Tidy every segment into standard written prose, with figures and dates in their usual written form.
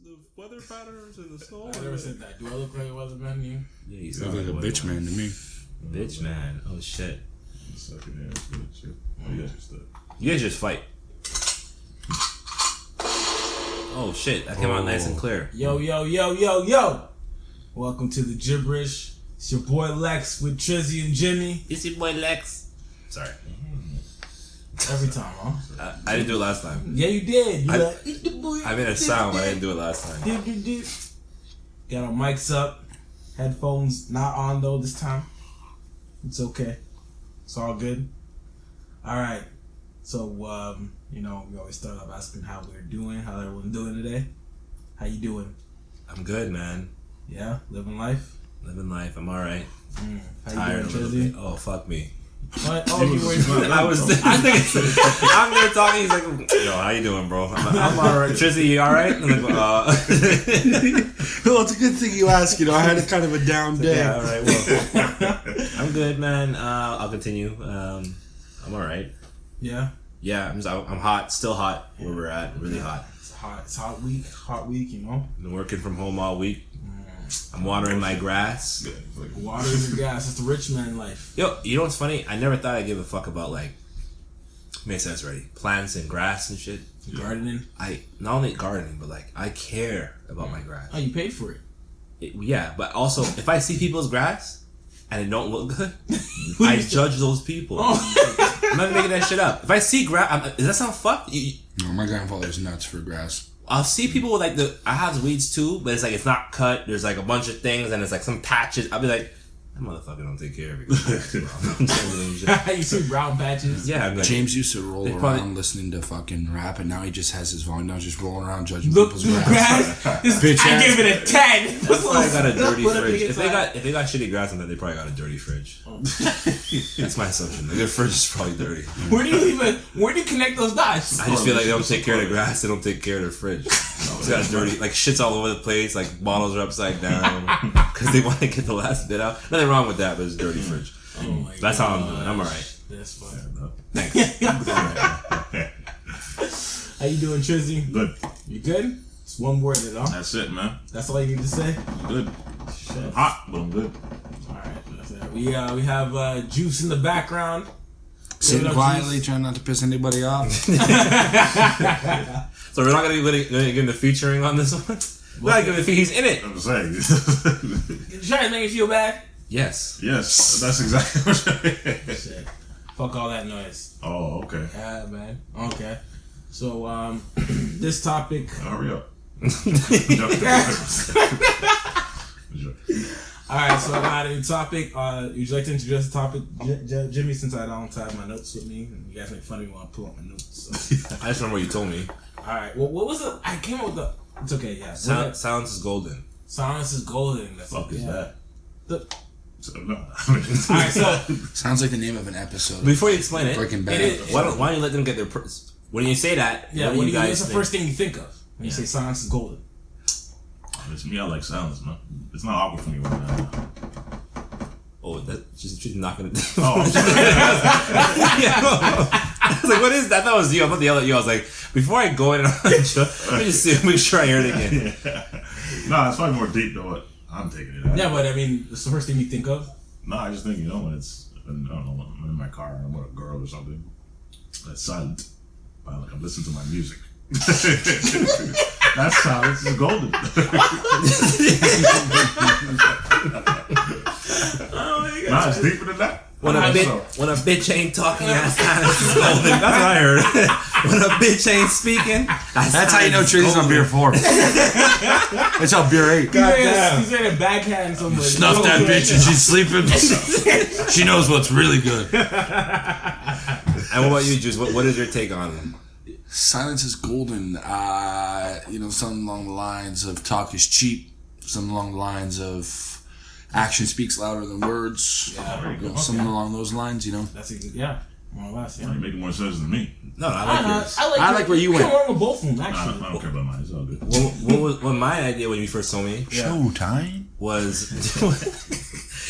the weather patterns and the snow. I never said that. Do I look like a weatherman to you? Yeah, you sound like a bitch man to me. Bitch man. Oh shit. Sucking ass good shit. Oh, you guys just You guys just fight. Oh shit, that came out nice and clear. Yo. Welcome to the gibberish. It's your boy Lex with Trizzy and Jimmy. It's your boy Lex. Sorry. Every time, huh? I didn't do it last time. Yeah, you did. I made a sound, but I didn't do it last time. Got our mics up. Headphones not on though this time. It's okay. It's all good. Alright. So, we always start off asking how we're doing, how everyone's doing today. How you doing? I'm good, man. Yeah? Living life? Living life. I'm alright. How Tired you doing, a little bit. Oh, fuck me. What? Oh, you were. I'm there talking. He's like, "Yo, how you doing, bro?" I'm alright. Trizzy, you alright? I'm like, Well, it's a good thing you asked. I had a kind of a down day. Yeah, alright. Well, I'm good, man. I'll continue. I'm alright. Yeah. Yeah, I'm hot. Still hot. Where we're at, really hot. It's hot. It's hot week. Been working from home all week. I'm watering my grass. Watering your grass. It's the rich man life. Yo, you know what's funny? I never thought I'd give a fuck about makes sense already. Plants and grass and shit. Gardening. I not only gardening, but I care about my grass. Oh, you paid for it. Yeah, but also if I see people's grass and it don't look good, I judge those people. Oh. I'm not making that shit up. If I see grass, does that sound fucked? No, my grandfather's nuts for grass. I'll see people with I have weeds too, but it's not cut. There's a bunch of things and it's some patches. I'll be like, that motherfucker don't take care of it. You see brown patches? Yeah. James used to roll around listening to fucking rap, and now he just has his volume down, just rolling around judging people's grass. Bitch I give it a 10. That's why I got a dirty fridge. If they got shitty grass on that, they probably got a dirty fridge. That's my assumption. Their fridge is probably dirty. Where do you connect those dots? I just feel like they don't take care of the grass. They don't take care of their fridge. It's got dirty, shit's all over the place. Bottles are upside down because they want to get the last bit out. Nothing wrong with that, but it's a dirty fridge. Oh my That's how I'm doing. I'm alright. That's fine. Thanks. How you doing, Trizzy? Good. You good? It's one word, huh? That's it, man. That's all you need to say? Good. Shit. I'm hot, but I'm good. Alright. We have Juice in the background. Sitting quietly, trying not to piss anybody off. So we're not going to get into featuring on this one? We're not going to he's in it. I'm saying. You trying to make me feel bad? Yes. Yes, that's exactly what I Shit. Fuck all that noise. Oh, okay. Yeah, man. Okay. So, this topic... Hurry up. Alright, so I got a new topic. Would you like to introduce the topic, Jimmy, since I don't have my notes with me? And you guys make fun of me when I pull up my notes. So. I just remember what you told me. Alright, well, what was it? I came up with the... It's okay, yeah. Silence is golden. Silence is golden. The fuck is that? No. Alright, so... Sounds like the name of an episode. Before you explain it, Breaking Bad. Why don't you let them get their... When you say that, yeah, what do you guys what's the think? first thing you think of when you say silence is golden? It's me, I like silence, man. It's not awkward for me right now. Oh, she's not gonna... Oh, I'm sorry. I was like, what is that? That was you. I'm about to yell at you. I was like, before I go in, let me just make sure I hear it again. Nah, it's probably more deep than what I'm taking it as. Yeah, but I mean, it's the first thing you think of? Nah, I just think, when I don't know, when I'm in my car and I'm with a girl or something, that's silent. I'm listening to my music. That's silence is golden. Nah, it's deeper than that. When a bitch ain't talking, that's silence is golden. That's what I heard. When a bitch ain't speaking, that's how you know Trizzy's on beer 4. It's on beer 8. He's in a backhand somewhere. Snuff that bitch and she's sleeping. She knows what's really good. And what about you, Juice? What is your take on silence is golden? Something along the lines of talk is cheap. Something along the lines of action speaks louder than words. Yeah, something along those lines. That's a good, more or less. Yeah. You're making more sense than me. No, I like yours. I like where you went. Come on with both of them, actually. I don't care about mine. It's all good. What my idea when you first told me Showtime was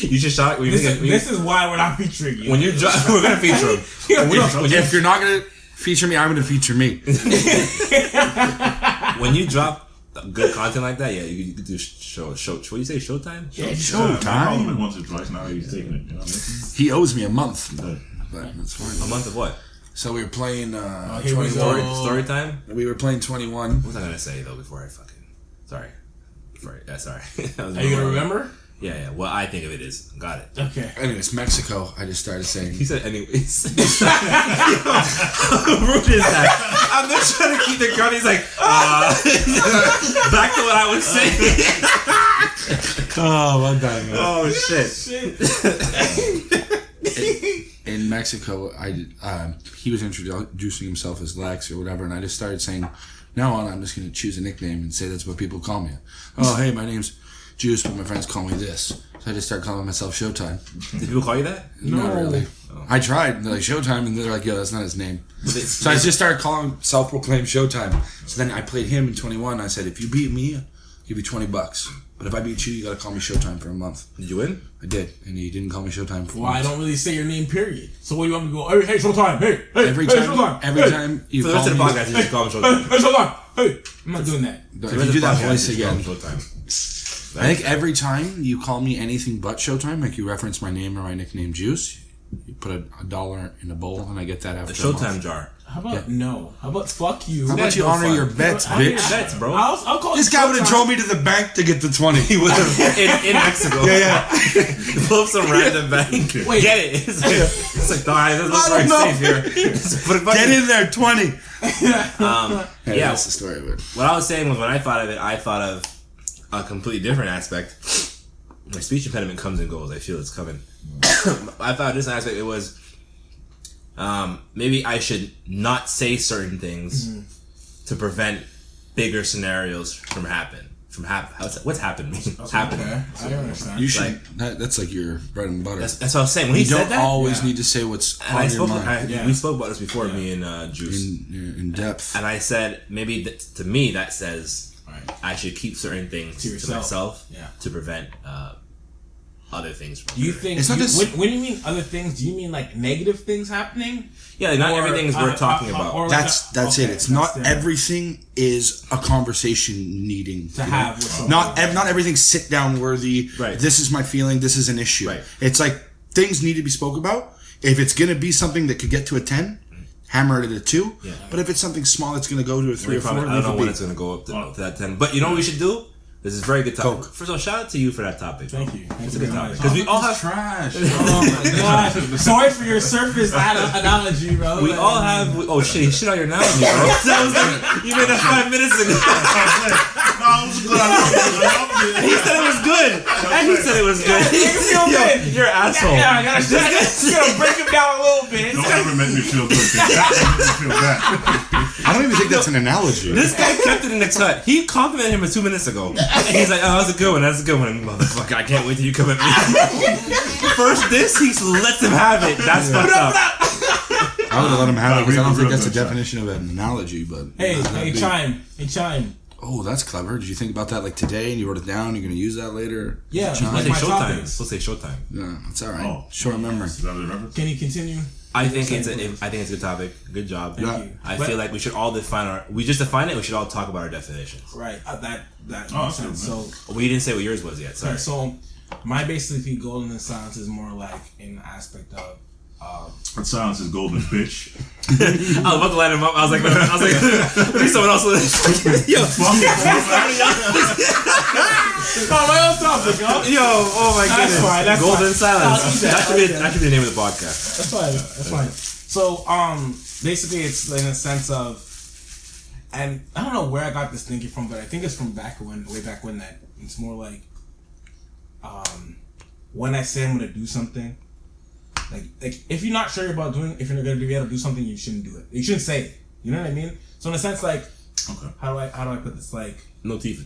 you just shot. This is why we're not featuring you. When you drop, we're gonna feature him. If you're not gonna feature me, I'm gonna feature me. When you drop good content like that, yeah, you could do show. What do you say? Showtime? Yeah, I showtime. called him once or twice. Now he's taking it. You know what I mean? He owes me a month, Yeah. but that's fine. A month of what? So we were playing here we 21. go. Story time. We were playing 21. What was I gonna say though before I fucking? Sorry. Sorry. Are you gonna remember? Yeah. Well, I think of it is. Got it. Okay. Anyways, Mexico. I just started saying. He said, anyways. How rude is that? I'm just trying to keep the crowd. He's like, back to what I was saying. Oh, my bad, man. Oh shit. In Mexico, he was introducing himself as Lex or whatever, and I just started saying, now on, I'm just going to choose a nickname and say that's what people call me. Oh, hey, my name's Juice, but my friends call me this. So I just started calling myself Showtime. Did people call you that? Not really. Oh. I tried. They're like, Showtime, and they're like, yo, that's not his name. So I just started calling self-proclaimed Showtime. So then I played him in 21. I said, if you beat me, I'll give you $20. But if I beat you, you got to call me Showtime for a month. Did you win? I did, and he didn't call me Showtime for Well, a I month. don't really say your name, period. So what do you want me to go? Hey, Showtime. Hey, Every Showtime. time you For the call rest of me, the podcast, you just call him Showtime. Hey, Showtime. Hey, I'm not doing that. if you do that voice again, Showtime. I think every time you call me anything but Showtime, like you reference my name or my nickname Juice, you put a $1 in a bowl, and I get that after The a month. Showtime jar. How about no? How about fuck you? How about you no honor fun. your bets, I mean, bitch? Bets, bro. I'll call This it guy would have Showtime. drove me to the bank to get the 20. He would have. in Mexico. Yeah. Pull up some random bank. Wait. Get it. It's like, this looks I very don't know. safe here. Just put a fucking- Get in there, 20. Yeah, That's the story of it. what I was saying was when I thought of it, I thought of a completely different aspect. My speech impediment comes and goes. I feel it's coming. I thought this aspect, it was maybe I should not say certain things to prevent bigger scenarios from happening. What's happened? Happening. Okay, I understand. You should. That's like your bread and butter. That's what I was saying. When he You said don't that, always Yeah. need to say what's and on I your spoke. mind Yeah. We spoke about this before, me and Juice. in depth. And I said maybe to me that says Right. I should keep certain things To to yourself. myself Yeah. to prevent other things from Do you occurring. think? It's not just- when you mean other things, do you mean like negative things happening? Yeah, like not Or, everything's worth talking about. or like That's okay, it. It's not that's everything is a conversation needing to have with someone. Not everything's sit down worthy. Right. This is my feeling. This is an issue. Right. It's like things need to be spoke about. If it's gonna be something that could get to a 10, hammer it at a 2. Yeah. But if it's something small, it's gonna go to a 3 or 4. I don't know leave when it it's be. going to go up to that 10. But you know what we should do? This is a very good topic. Coke. First of all, shout out to you for that topic. Thank you. Thank It's you a good very topic. much. Because we all have Trash. Oh my god! Sorry for your surface analogy, bro. We all have. Oh shit! Shit on your analogy, bro. That was like, you made that 5 minutes ago. He said it was good. And he said it was good. Yo, you're an asshole. Yeah, I gotta break him down a little bit. Don't ever make me feel good. 'Cause that makes me feel bad. I don't even think that's an analogy. This guy kept it in the cut. He complimented him 2 minutes ago. And he's like, oh, that's a good one. That's a good one. Motherfucker, I can't wait till you come at me. First this, he lets him have it. That's fucked up. I would have let him have it because I don't think that's a Real good. definition of an analogy. But Hey, Chime. Oh, that's clever. Did you think about that like today and you wrote it down? You're gonna use that later? Yeah, Chime? Let's say my showtime. topics. Let's say showtime. Yeah, that's all right. Oh. Short memory. Is that a reference? Can you continue? I think it's a good topic. Good job. Thank Yeah. you. I But- feel like we should all define we just define it. We should all talk about our definitions. Right. That Oh, makes sense. okay. So, We didn't say what yours was yet. Sorry. so my basically golden in silence is more like in the aspect of. That silence is golden, bitch. I was about to line him up. I was like, maybe someone else would. Yo, Oh, my own topic, yo. oh my That's goodness. fine, that's Golden fine. silence. I'll do that, That should be the name of the podcast. That's fine. That's fine. So, basically, it's in a sense of, and I don't know where I got this thinking from, but I think it's from way back when. That it's more like, when I say I'm gonna do something, like if you're not sure about doing, if you're not gonna be able to do something, you shouldn't do it. You shouldn't say it. You know what I mean? So in a sense, like, Okay. how do I put this? Like, No teeth.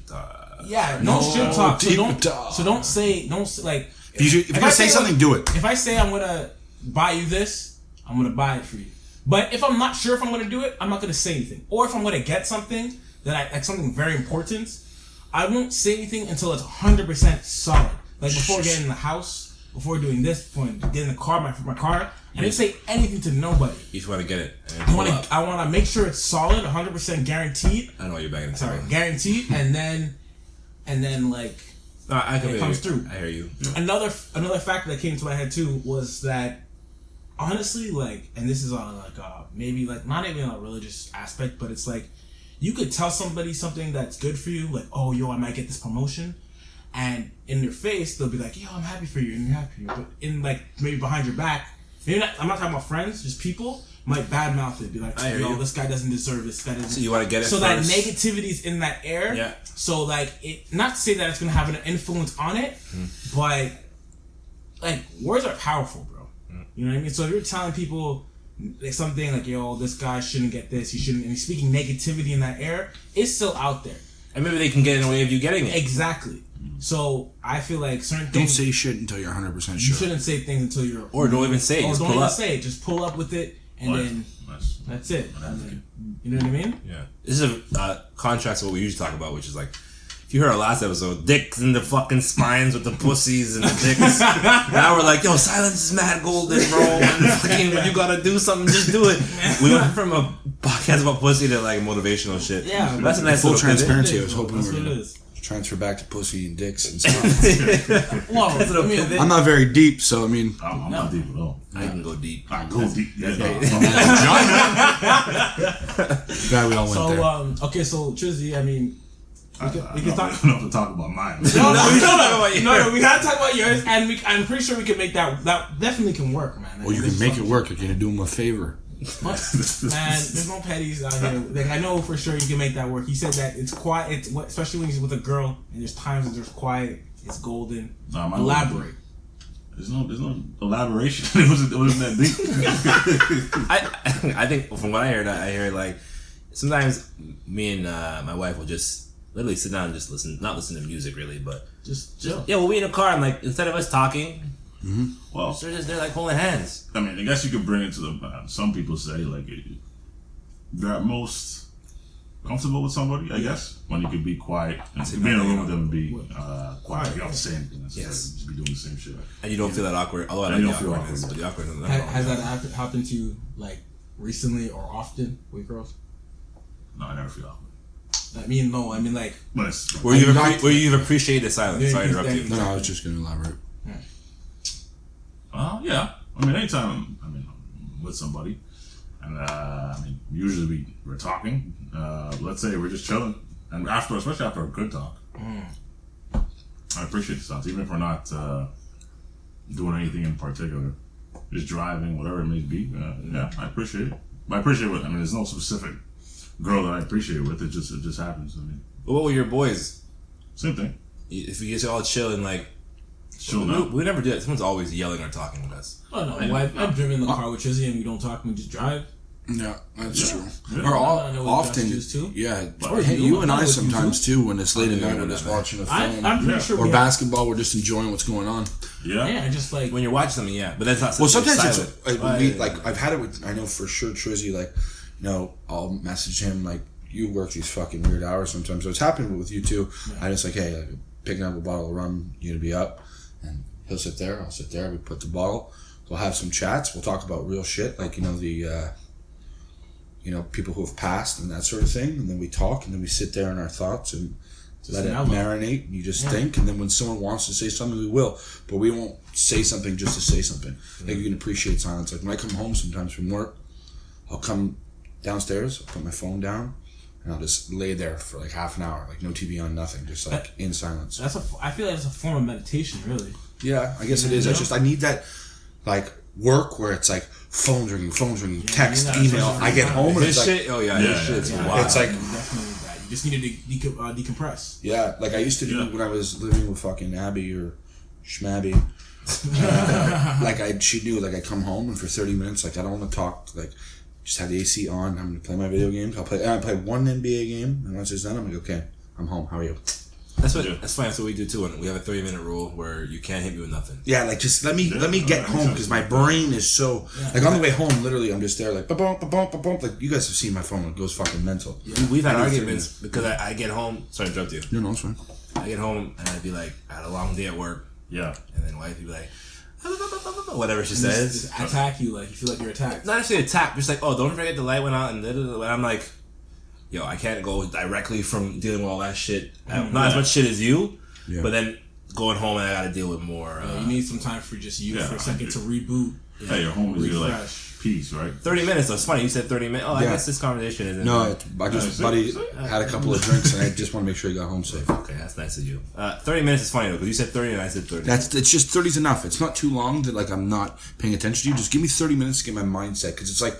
yeah, no shit talk. So don't say like. If you're gonna say something, do it. If I say I'm gonna buy you this, I'm gonna buy it for you. But if I'm not sure if I'm gonna do it, I'm not gonna say anything. Or if I'm gonna get something like something very important, I won't say anything until it's 100% solid. Like before getting in the house, before doing this, before getting the car, my car, I didn't say anything to nobody. You just want to get it. I want to make sure it's solid, 100% guaranteed. I know what you're bagging it. Sorry, guaranteed, and then like it comes through. I hear you. Another factor that came to my head too was that honestly, like, and this is on like maybe like not even a religious aspect, but it's like you could tell somebody something that's good for you, like, oh yo, I might get this promotion, and in their face they'll be like, yo, I'm happy for you, and you're happy for you, but in like maybe behind your back, maybe not, I'm not talking about friends, just people might badmouth it, be like, yo, this guy doesn't deserve this guy doesn't. So you want to get it so first. that negativity's in that air. Yeah. So like it, not to say that it's gonna have an influence on it, but like words are powerful, bro. You know what I mean? So if you're telling people like something like, yo, this guy shouldn't get this, he shouldn't, and he's speaking negativity in that air, it's still out there. And maybe they can get in the way of you getting it. Exactly. So I feel like certain Don't things. say shit until you're 100% sure. You shouldn't say things until you're. Or don't even say it. Or Just don't pull even up. say it. Just pull up with it, and then that's it. You know what I mean? Yeah. This is a contrast to what we usually talk about, which is like, if you heard our last episode, dicks in the fucking spines with the pussies and the dicks. Now we're like, yo, silence is mad golden, bro. And fucking, when you gotta do something, just do it. We went from a podcast about pussy to like motivational shit. Yeah. That's a nice Full little transparency. I was That's hoping we what were it going is. to transfer back to pussy and dicks and stuff. Well, That's a little I mean, pivot. I'm not very deep, so I mean, I'm not deep at all. I can go deep. I go deep. Yeah, glad we all went so there. okay, so Trizzy, I mean, we can talk. I don't have to talk about mine. No, we gotta talk about yours, and I'm pretty sure we can make that definitely can work, man. Well, you can make it work. You're going to do him a favor. Man, there's no petties out here. Like, I know for sure you can make that work. He said that it's quiet, especially when he's with a girl, and there's times that there's quiet, it's golden. Elaborate. There's no elaboration. It wasn't that deep. I think from what I heard like sometimes me and my wife will just literally sit down and just listen, not listen to music really, but Just chill. yeah, we'll be in a car and like instead of us talking, Well, they're just there like holding hands. I mean, I guess you could bring it to the. Some people say like they're at most comfortable with somebody. I guess when you could be quiet and be in a room with them and be quiet. You don't have to say anything. Yes. Just be doing the same shit. And you don't feel that awkward. Although I And like you the don't feel awkwardness, awkward. but the awkwardness. Has that happened to you like recently or often with girls? No, I never feel awkward. I mean, no. I mean, like, But it's Where you've appreciated the silence. Yeah, Sorry to interrupt you. No, I was just going to elaborate. yeah. I mean, anytime I'm with somebody, and I mean, usually we're talking. Let's say we're just chilling, and especially after a good talk, I appreciate the silence, even if we're not doing anything in particular, just driving, whatever it may be. Yeah, I appreciate it. But I appreciate it. I mean, there's no specific girl that I appreciate it with. It just happens. I mean, But what were your boys? same thing. If you guys all chill and like, Chill out. we never do that. Someone's always yelling or talking with us. oh no, I've driven in the car with Trizzy and we don't talk, we just drive. Yeah, that's true. Yeah. Or I know what often, Josh does too. yeah. Or Hey, you, you and I I know what you sometimes too, when it's late at Yeah, night, no, we're no, just no. watching a film. I'm pretty Yeah. sure Or we basketball, we're just enjoying what's going on. Yeah. Yeah, just like When you're watching something, yeah, but that's not. Well, something sometimes silent. it's it would be like I've had it with, I know for sure Trizzy, like, you know, I'll message him like, you work these fucking weird hours sometimes. So it's happened with you too. I just like, hey, like, picking up a bottle of rum, you gonna be up, and he'll sit there, I'll sit there. We put the bottle. We'll have some chats. We'll talk about real shit, like, you know, the people who have passed and that sort of thing. And then we talk, and then we sit there in our thoughts and Just let it mellow. marinate. And you just think, and then when someone wants to say something, we will. But we won't say something just to say something. Like, you can appreciate silence. Like, when I come home sometimes from work, I'll come downstairs, I'll put my phone down, and I'll just lay there for like half an hour, like no TV on, nothing, just like in silence. I feel like it's a form of meditation, really. Yeah, I guess it is. I need that, like, work where it's like phone ringing, text, yeah, email. especially I get home and This it's like, shit, oh yeah, Yeah, this shit's Yeah, wild. It's like- definitely that. You just needed to decompress. yeah, like I used to do Yeah. when I was living with fucking Abby or Schmabby. Like she knew, like I come home and for 30 minutes, like I don't want to talk, like just have the AC on. I'm gonna play my video games. I play one NBA game, and once it's done, I'm like, okay, I'm home. How are you? That's what. Yeah. That's fine. That's what we do too. And we have a 30-minute rule where you can't hit me with nothing. Yeah, like just let me get Yeah, home because my brain is so like on the way home. Literally, I'm just there like ba-bump, ba-bump, ba-bump. Like you guys have seen my phone; it goes fucking mental. We've had I need arguments because I get home. Sorry to interrupt you. No, it's fine. I get home and I'd be like, I had a long day at work, Yeah. and then wife would be like, whatever she says. Just attack you, like you feel like you're attacked. Not necessarily attack, just like, oh, don't forget the light went out, and I'm like, yo, I can't go directly from dealing with all that shit. Not as much shit as you, but then going home and I gotta deal with more. You need some time for just you for a second to reboot. Yeah, your home is your like peace, right? 30 minutes. Though. It's funny you said 30 minutes. Oh, I guess this conversation isn't. No, buddy had a couple of drinks and I just want to make sure he got home safe. Okay, that's nice of you. 30 minutes is funny though because you said 30 and I said 30. It's just 30's enough. It's not too long that like I'm not paying attention to you. Just give me 30 minutes to get my mindset because it's like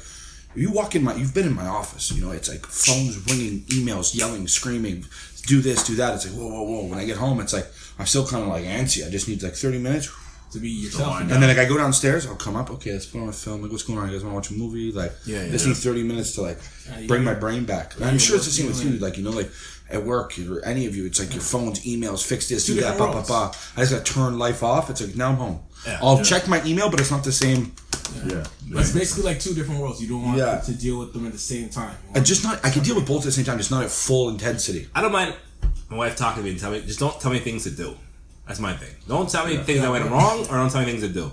you walk in you've been in my office. You know, it's like phones ringing, emails, yelling, screaming, do this, do that. It's like whoa. When I get home, it's like I'm still kind of like antsy. I just need like 30 minutes. To be yourself. And then like I go downstairs, I'll come up, okay, let's put on a film, like what's going on? You guys want to watch a movie? Like just need 30 minutes to like bring my brain back. And I'm sure it's the same with you, like you know, like at work or any of you, it's like your phones, emails, fix this, do that, I just gotta turn life off. It's like now I'm home. I'll check my email, but it's not the same. It's basically like two different worlds. You don't want to deal with them at the same time. I can deal with both at the same time, just not at full intensity. I don't mind my wife talking to me and tell me, just don't tell me things to do. That's my thing. Don't tell me things that went wrong, or don't tell me things to do.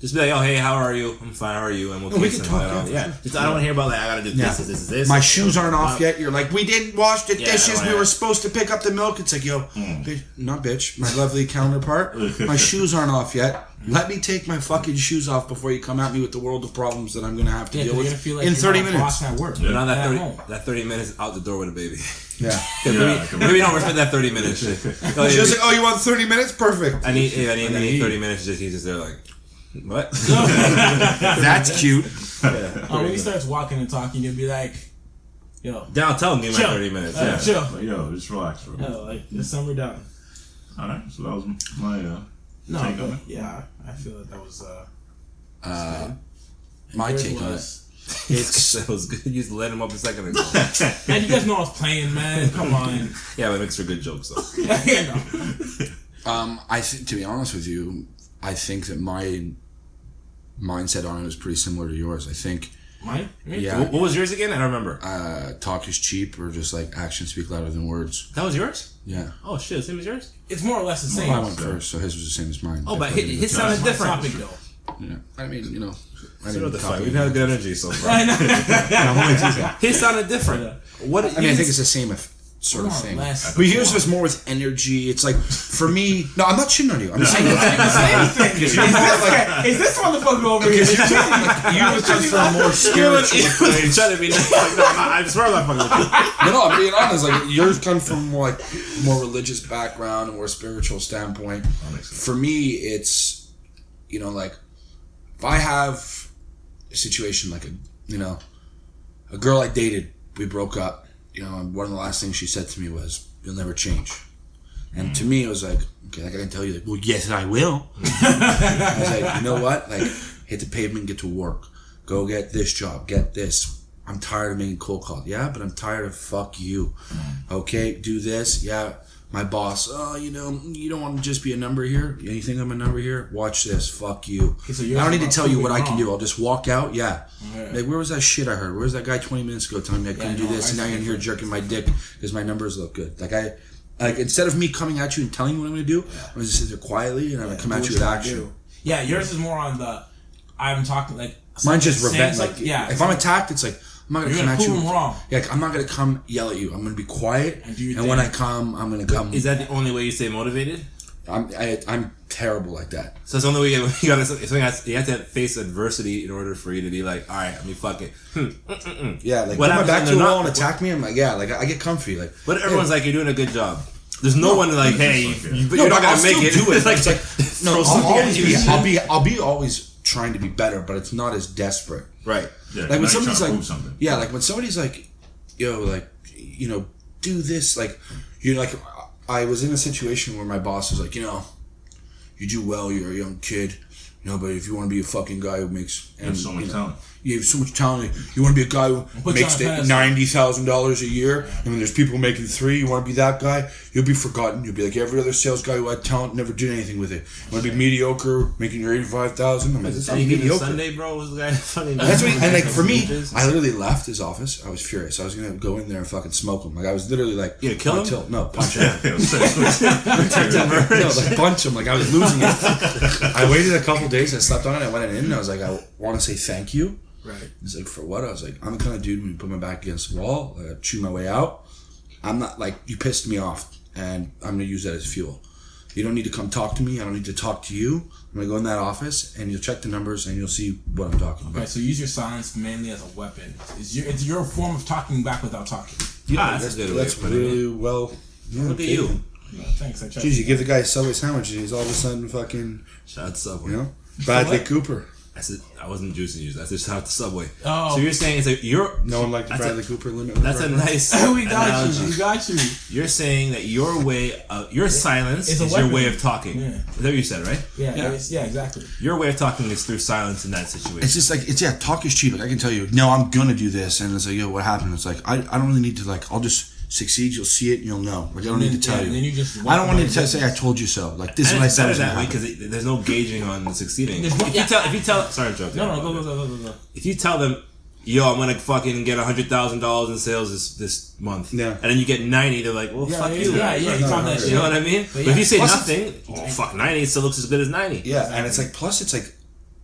Just be like, oh, hey, how are you? I'm fine, how are you? And we can talk. Just, I don't want to hear about, like, I gotta do this. My shoes aren't off yet. You're like, we didn't wash the dishes. We were supposed to pick up the milk. It's like, yo, bitch, not bitch, my lovely counterpart. My shoes aren't off yet. Let me take my fucking shoes off before you come at me with the world of problems that I'm going to have to deal with in 30 minutes. At work. Not that 30 minutes out the door with a baby. Yeah. Maybe don't respect that 30 minutes shit. She's like, oh, you want 30 minutes? Perfect. I need 30 minutes. He's just there like, what? That's cute. When he starts walking and talking, you'll be like, yo. Then I'll tell him, give me my 30 minutes. Chill. Like, yo, just relax for a minute. Like, this summer down. Alright, so that was my take on it. Yeah, I feel that was my take on it. It was good. You just let him up a second ago. Man, you guys know I was playing, man. Come on. Yeah, but it makes for good jokes, though. To be honest with you, I think that my mindset on it was pretty similar to yours. I think. Mine? Yeah. What was yours again? I don't remember. Talk is cheap, or just like actions speak louder than words. That was yours? Yeah. Oh shit, same as yours? It's more or less the same. Well, I went first, so his was the same as mine. Oh, but his sounded different. Topic, though. Yeah. I mean, you know. We've had good energy so far. I know. His sounded different. What? I think it's the same sort of thing. But yours was more with energy. It's like, for me... No, I'm not shitting on you. I'm just saying... Is this motherfucker over here? You was just from a more spiritual place. Trying to be nice. Like, no, I swear I'm not fucking with you. No, I'm being honest. Like, yours come from more religious background, a more spiritual standpoint. For me, it's, you know, like, if I have a situation like a girl I dated, we broke up, you know, and one of the last things she said to me was, "You'll never change." And to me, it was like, okay, like I can tell you, like, well, yes, I will. I was like, you know what? Like, hit the pavement, get to work. Go get this job, get this. I'm tired of making cold calls. Yeah, but I'm tired of fuck you. Okay, do this. Yeah, my boss, oh, you know, you don't want to just be a number here. You think I'm a number here? Watch this. Fuck you. Okay, so I don't need to tell you what I can do. I'll just walk out. Yeah. Like, where was that shit I heard? Where was that guy 20 minutes ago telling me I couldn't do this, and now you're in here jerking my dick because my numbers look good. Like, instead of me coming at you and telling you what I'm going to do, I'm going to sit there quietly and I'm going to come at you with action. Yeah, yours is more on the, I'm talking like... Mine's just revenge. Like, if I'm attacked, it's like, I'm not going to come at you. Wrong. Yeah, I'm not going to come yell at you. I'm going to be quiet, and when I come, I'm going to come... Is that the only way you stay motivated? I'm terrible like that. So it's the only way you have to face adversity in order for you to be like, all right, I mean, fuck it. Yeah, like put my back to the wall and attack me. I'm like, yeah, like I get comfy. Like, but everyone's like, you're doing a good job. There's no one like, hey, you're not gonna make it. Do it. It's like, no, I'll be always trying to be better, but it's not as desperate. Right. Yeah, like when somebody's like, like when somebody's like, yo, like, you know, do this, like, you know, like. I was in a situation where my boss was like, you know, you do well, you're a young kid, you know, but if you want to be a fucking guy who makes... And so much talent. you have so much talent. You want to be a guy who makes $90,000 a year, and when there's people making $3, you want to be that guy. You'll be forgotten. You'll be like every other sales guy who had talent, never did anything with it. You want to be mediocre, making your $85,000. I'm like, that's not mediocre. Sunday, bro, was the guy funny. That's what and like for me, I literally left his office. I was furious. I was gonna go in there and fucking smoke him. Like I was literally like, you kill him? No, punch him. No, like punch him. Like I was losing it. I waited a couple days. I slept on it. I went in and I was like, I want to say thank you. Right. He's like, for what? I was like, I'm the kind of dude when you put my back against the wall, I chew my way out. I'm not like, you pissed me off, and I'm gonna use that as fuel. You don't need to come talk to me. I don't need to talk to you. I'm gonna go in that office and you'll check the numbers and you'll see what I'm talking about. Okay, so use your silence mainly as a weapon. It's your form of talking back without talking. Yeah, that's really well. Yeah, look at you. Yeah, thanks. Jeez, you give the guy a Subway sandwich and he's all of a sudden fucking. Shout out to Subway. You know, Bradley Cooper. I said I wasn't juicing you. I said shout out to Subway. Oh, so you're saying it's like you're no one liked the Bradley Cooper limit. That's a nice. We got analogy. you. We got you. You're saying that your way, your silence is your way of talking. Yeah. Is that what you said, right? Yeah, exactly. Your way of talking is through silence in that situation. It's just like talk is cheap. Like I can tell you, no, I'm gonna do this, and it's like, yo, what happened? It's like I don't really need to I'll just succeed. You'll see it, and you'll know. Like I don't need to tell you. Then you just I don't want you to say I told you so. Like this is what I said. That way because there's no gauging on succeeding. If you tell, sorry, to interrupt. Go. If you tell them, yo, I'm gonna fucking get $100,000 in sales this month, and then you get 90, they're like, well, fuck you. Yeah, you talk that shit. You know what I mean? But if you say nothing, fuck 90, it still looks as good as 90. Yeah, and it's like plus it's like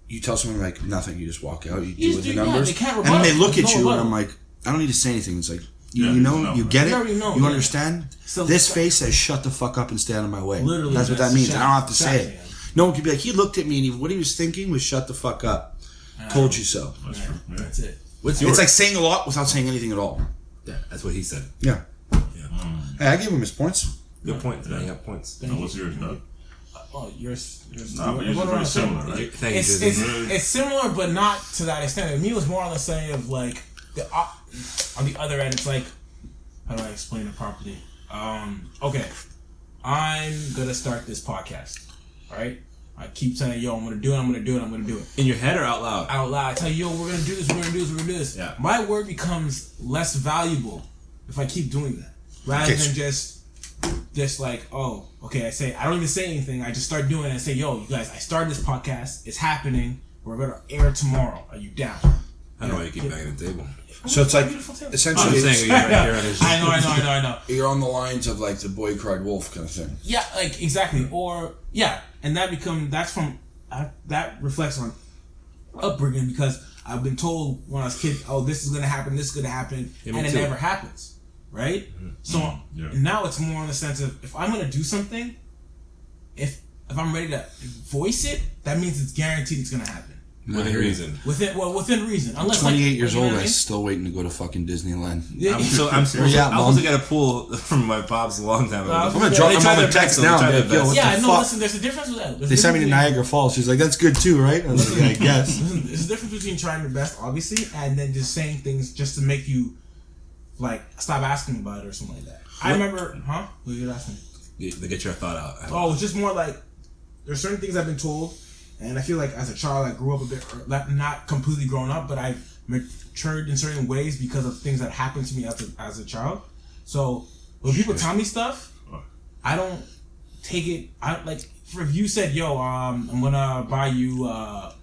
you tell someone like nothing, you just walk out, you do with the numbers, and then they look at you, and I'm like, I don't need to say anything. It's like. You know, you get it. You understand. So this face says, "Shut the fuck up and stay out of my way." Literally, that's what that means. I don't have to say it. No one could be like, he looked at me and what he was thinking was, "Shut the fuck up." Told you so. That's true. Yeah. That's it. It's like saying a lot without saying anything at all. Yeah, that's what he said. Yeah. Hey, I gave him his points. Good point. You got points. What's yours, Doug? Oh, yours. Nah, but yours is very similar, right? Thank you. It's similar, but not to that extent. Me, it was more on the side of like on the other end. It's like, how do I explain it properly? Okay, I'm gonna start this podcast. All right, I keep saying, yo, I'm gonna do it. In your head or out loud? Out loud. I tell you, yo, we're gonna do this. Yeah. My word becomes less valuable if I keep doing that, rather than just like, oh, okay, I don't even say anything. I just start doing it and say, yo, you guys, I started this podcast. It's happening. We're gonna air tomorrow. Are you down? I don't know why you keep banging the table. So it's like essentially. I'm saying you're right here on his I know. You're on the lines of like the boy cried wolf kind of thing. Yeah, like exactly. Or and that reflects on upbringing because I've been told when I was a kid, oh, this is gonna happen, and it never happens, right? Mm-hmm. So now it's more in the sense of if I'm gonna do something, if I'm ready to voice it, that means it's guaranteed it's gonna happen. Within reason. Within reason. Unless 28 years old, I'm still waiting to go to fucking Disneyland. I'm supposed to get a pool from my pops a long time ago. I'm gonna drop my mom a text now. Listen, there's a difference with that. They sent me to Niagara Falls. She's like, that's good too, right? I was like, I guess. There's a difference between trying your best, obviously, and then just saying things just to make you, like, stop asking about it or something like that. I remember, What were you asking? To get your thought out. Oh, it's just more like, there's certain things I've been told. And I feel like as a child, I grew up a bit, not completely grown up, but I matured in certain ways because of things that happened to me as a child. So when people tell me stuff, I don't take it. If you said, "Yo, I'm gonna buy you, I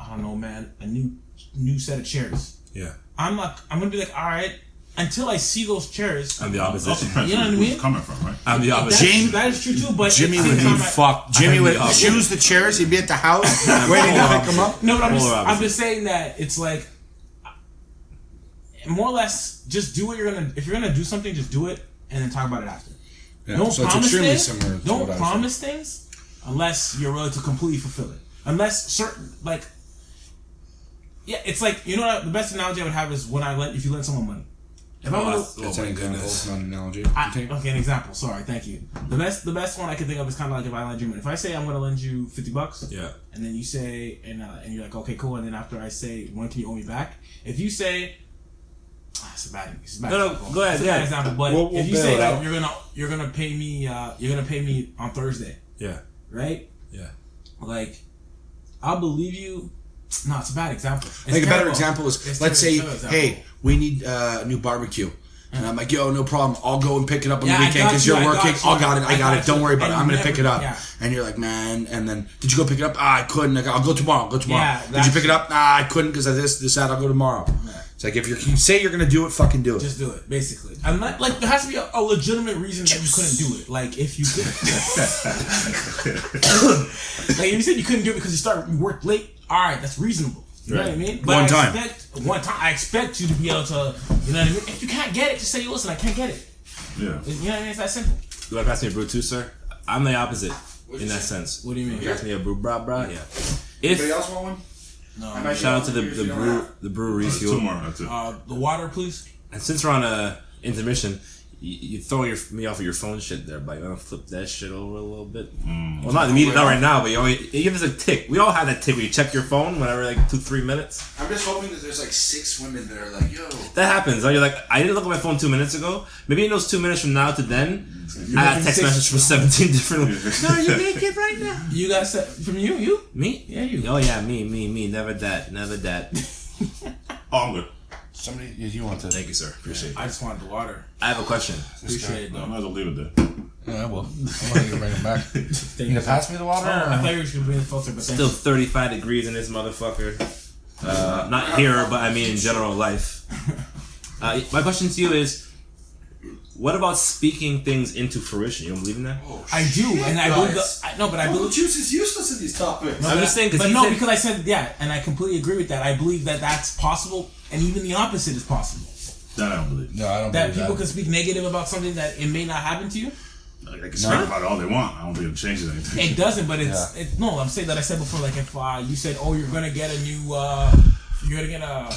don't know, man, a new set of chairs." Yeah. I'm gonna be like, all right. Until I see those chairs, I'm the opposite. You know what I mean? Coming from, right? I'm the opposite. That is true too. But Jimmy would be fucked. Jimmy would choose the chairs. He'd be at the house waiting to pick them up. No, but I'm just saying that it's like more or less just do what you're gonna. If you're gonna do something, just do it and then talk about it after. Yeah, don't so promise things. Don't promise things unless you're willing to completely fulfill it. Unless certain it's like you know what, the best analogy I would have is if you lend someone money. That's an example, not an analogy. Okay, an example. Sorry, thank you. The best one I can think of is kind of like if I lend you money. If I say I'm going to lend you $50, and then you say, and you're like, okay, cool, and then after I say, when can you owe me back? If you say, it's a bad example. Go ahead. It's a bad example, but if you say like you're gonna pay me on Thursday, yeah, right, yeah, like I'll believe you No, it's a bad example. It's Like a better terrible. example is, It's let's say, terrible example. hey, we need a new barbecue. And I'm like, yo, no problem. I'll go and pick it up on Yeah, the I weekend got because you, you're I working. got you. I got it. Don't worry about it. And I'm going to never- pick it up. yeah. And you're like, man. And then, did you go pick it up? I couldn't. I'll go tomorrow. Yeah, Did you pick it up? I couldn't because of this, that. I'll go tomorrow. Yeah. It's like, if you say you're going to do it, fucking do it. Just do it, basically. I'm not like there has to be a legitimate reason that you couldn't do it. Like if you could, like if you said you couldn't do it because you worked late. All right, that's reasonable. You know what I mean? But One time. I expect you to be able to. You know what I mean? If you can't get it, just say, listen, I can't get it. Yeah. You know what I mean? It's that simple. You want to pass me a brew too, sir? I'm the opposite in that sense. What do you mean? You pass me a brew, brah. Yeah. Anybody If else want one? No. shout out to the brewery That's fuel. two more. That's it. The water, please. And since we're on a intermission, you throw me off of your phone shit there, but you want to flip that shit over a little bit? Well, not immediately, not right now, but you give us a tick. We all have that tick where you check your phone whenever like 2-3 minutes. I'm just hoping that there's like 6 women that are like, yo. That happens. You're like, I didn't look at my phone 2 minutes ago. Maybe in those 2 minutes from now to then, I got a text message from 17 different. No, are you naked right now? You guys said from you? Me? Yeah, you. Oh yeah, me. Never that. Oh, I'm good. Somebody, you want that? Thank you, sir. Appreciate it. I just wanted the water. I have a question. Appreciate it, I though. might as well leave it there. Yeah, I will. I want you to bring them back. Thank You gonna pass me the water? I thought you were just gonna bring the filter, but Still 35 degrees in this motherfucker. Not here, but I mean in general life. My question to you is, what about speaking things into fruition? You don't believe in that? I do, and I believe. I believe. Juice is useless in these topics. I'm just saying because because I said and I completely agree with that. I believe that that's possible, and even the opposite is possible. That I don't believe. No, I don't That believe people that. can speak negative about something that it may not happen to you. They can speak about it all they want. I don't think it changes anything. It doesn't, but no. I'm saying that I said before. Like if you said, "Oh, you're gonna get a new, you're gonna get a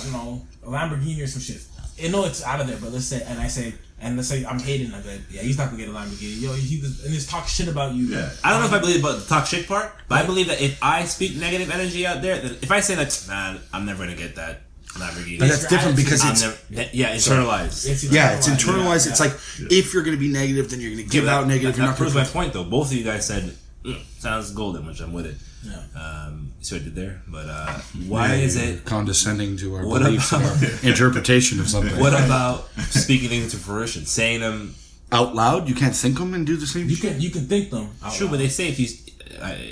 Lamborghini or some shit." I know it's out of there, but let's say I'm hating. I go, yeah, he's not gonna get a Lamborghini. Yo, and he's talk shit about you. Yeah. I don't know if I believe about the talk shit part, but I believe that if I speak negative energy out there, that if I say that, man, I'm never gonna get that Lamborghini. But that's different because it's internalized. It's it's internalized. Yeah. It's like if you're going to be negative, then you're going to give out negative. That You're not proves going my point, though. Both of you guys said sounds golden, which I'm with it. Yeah. So I did there, but why is it condescending to our What beliefs and about- our interpretation of something? What about speaking things into fruition, saying them? Out loud? You can't think them and do the same. You can think them. out True, loud. but they say if you.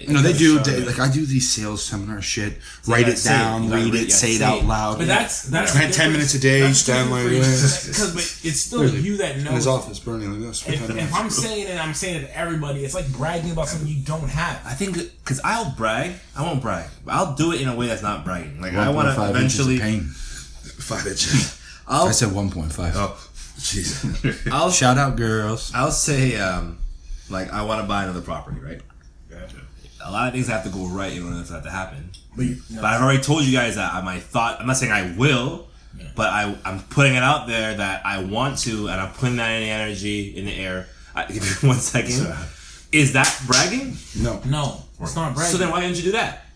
No, they do. Like I do these sales seminar shit. Write it down, read it, say it out loud. But that's 10 minutes a day. Stand like this. Because it's still you that knows. In his office, burning like this. If I'm saying it, I'm saying it to everybody. It's like bragging about something you don't have. I think because I'll brag, I won't brag. But I'll do it in a way that's not bragging. Like I want to eventually. 5 inches. I said 1.5. Oh, Jesus! Shout out, girls. I'll say like I want to buy another property, right? A lot of things have to go right in order for that to happen. But I've already told you guys that I'm not saying I will, but I'm putting it out there that I want to, and I'm putting that energy in the air. Give me 1 second. Is that bragging? No, it's not bragging. So then why didn't you do that?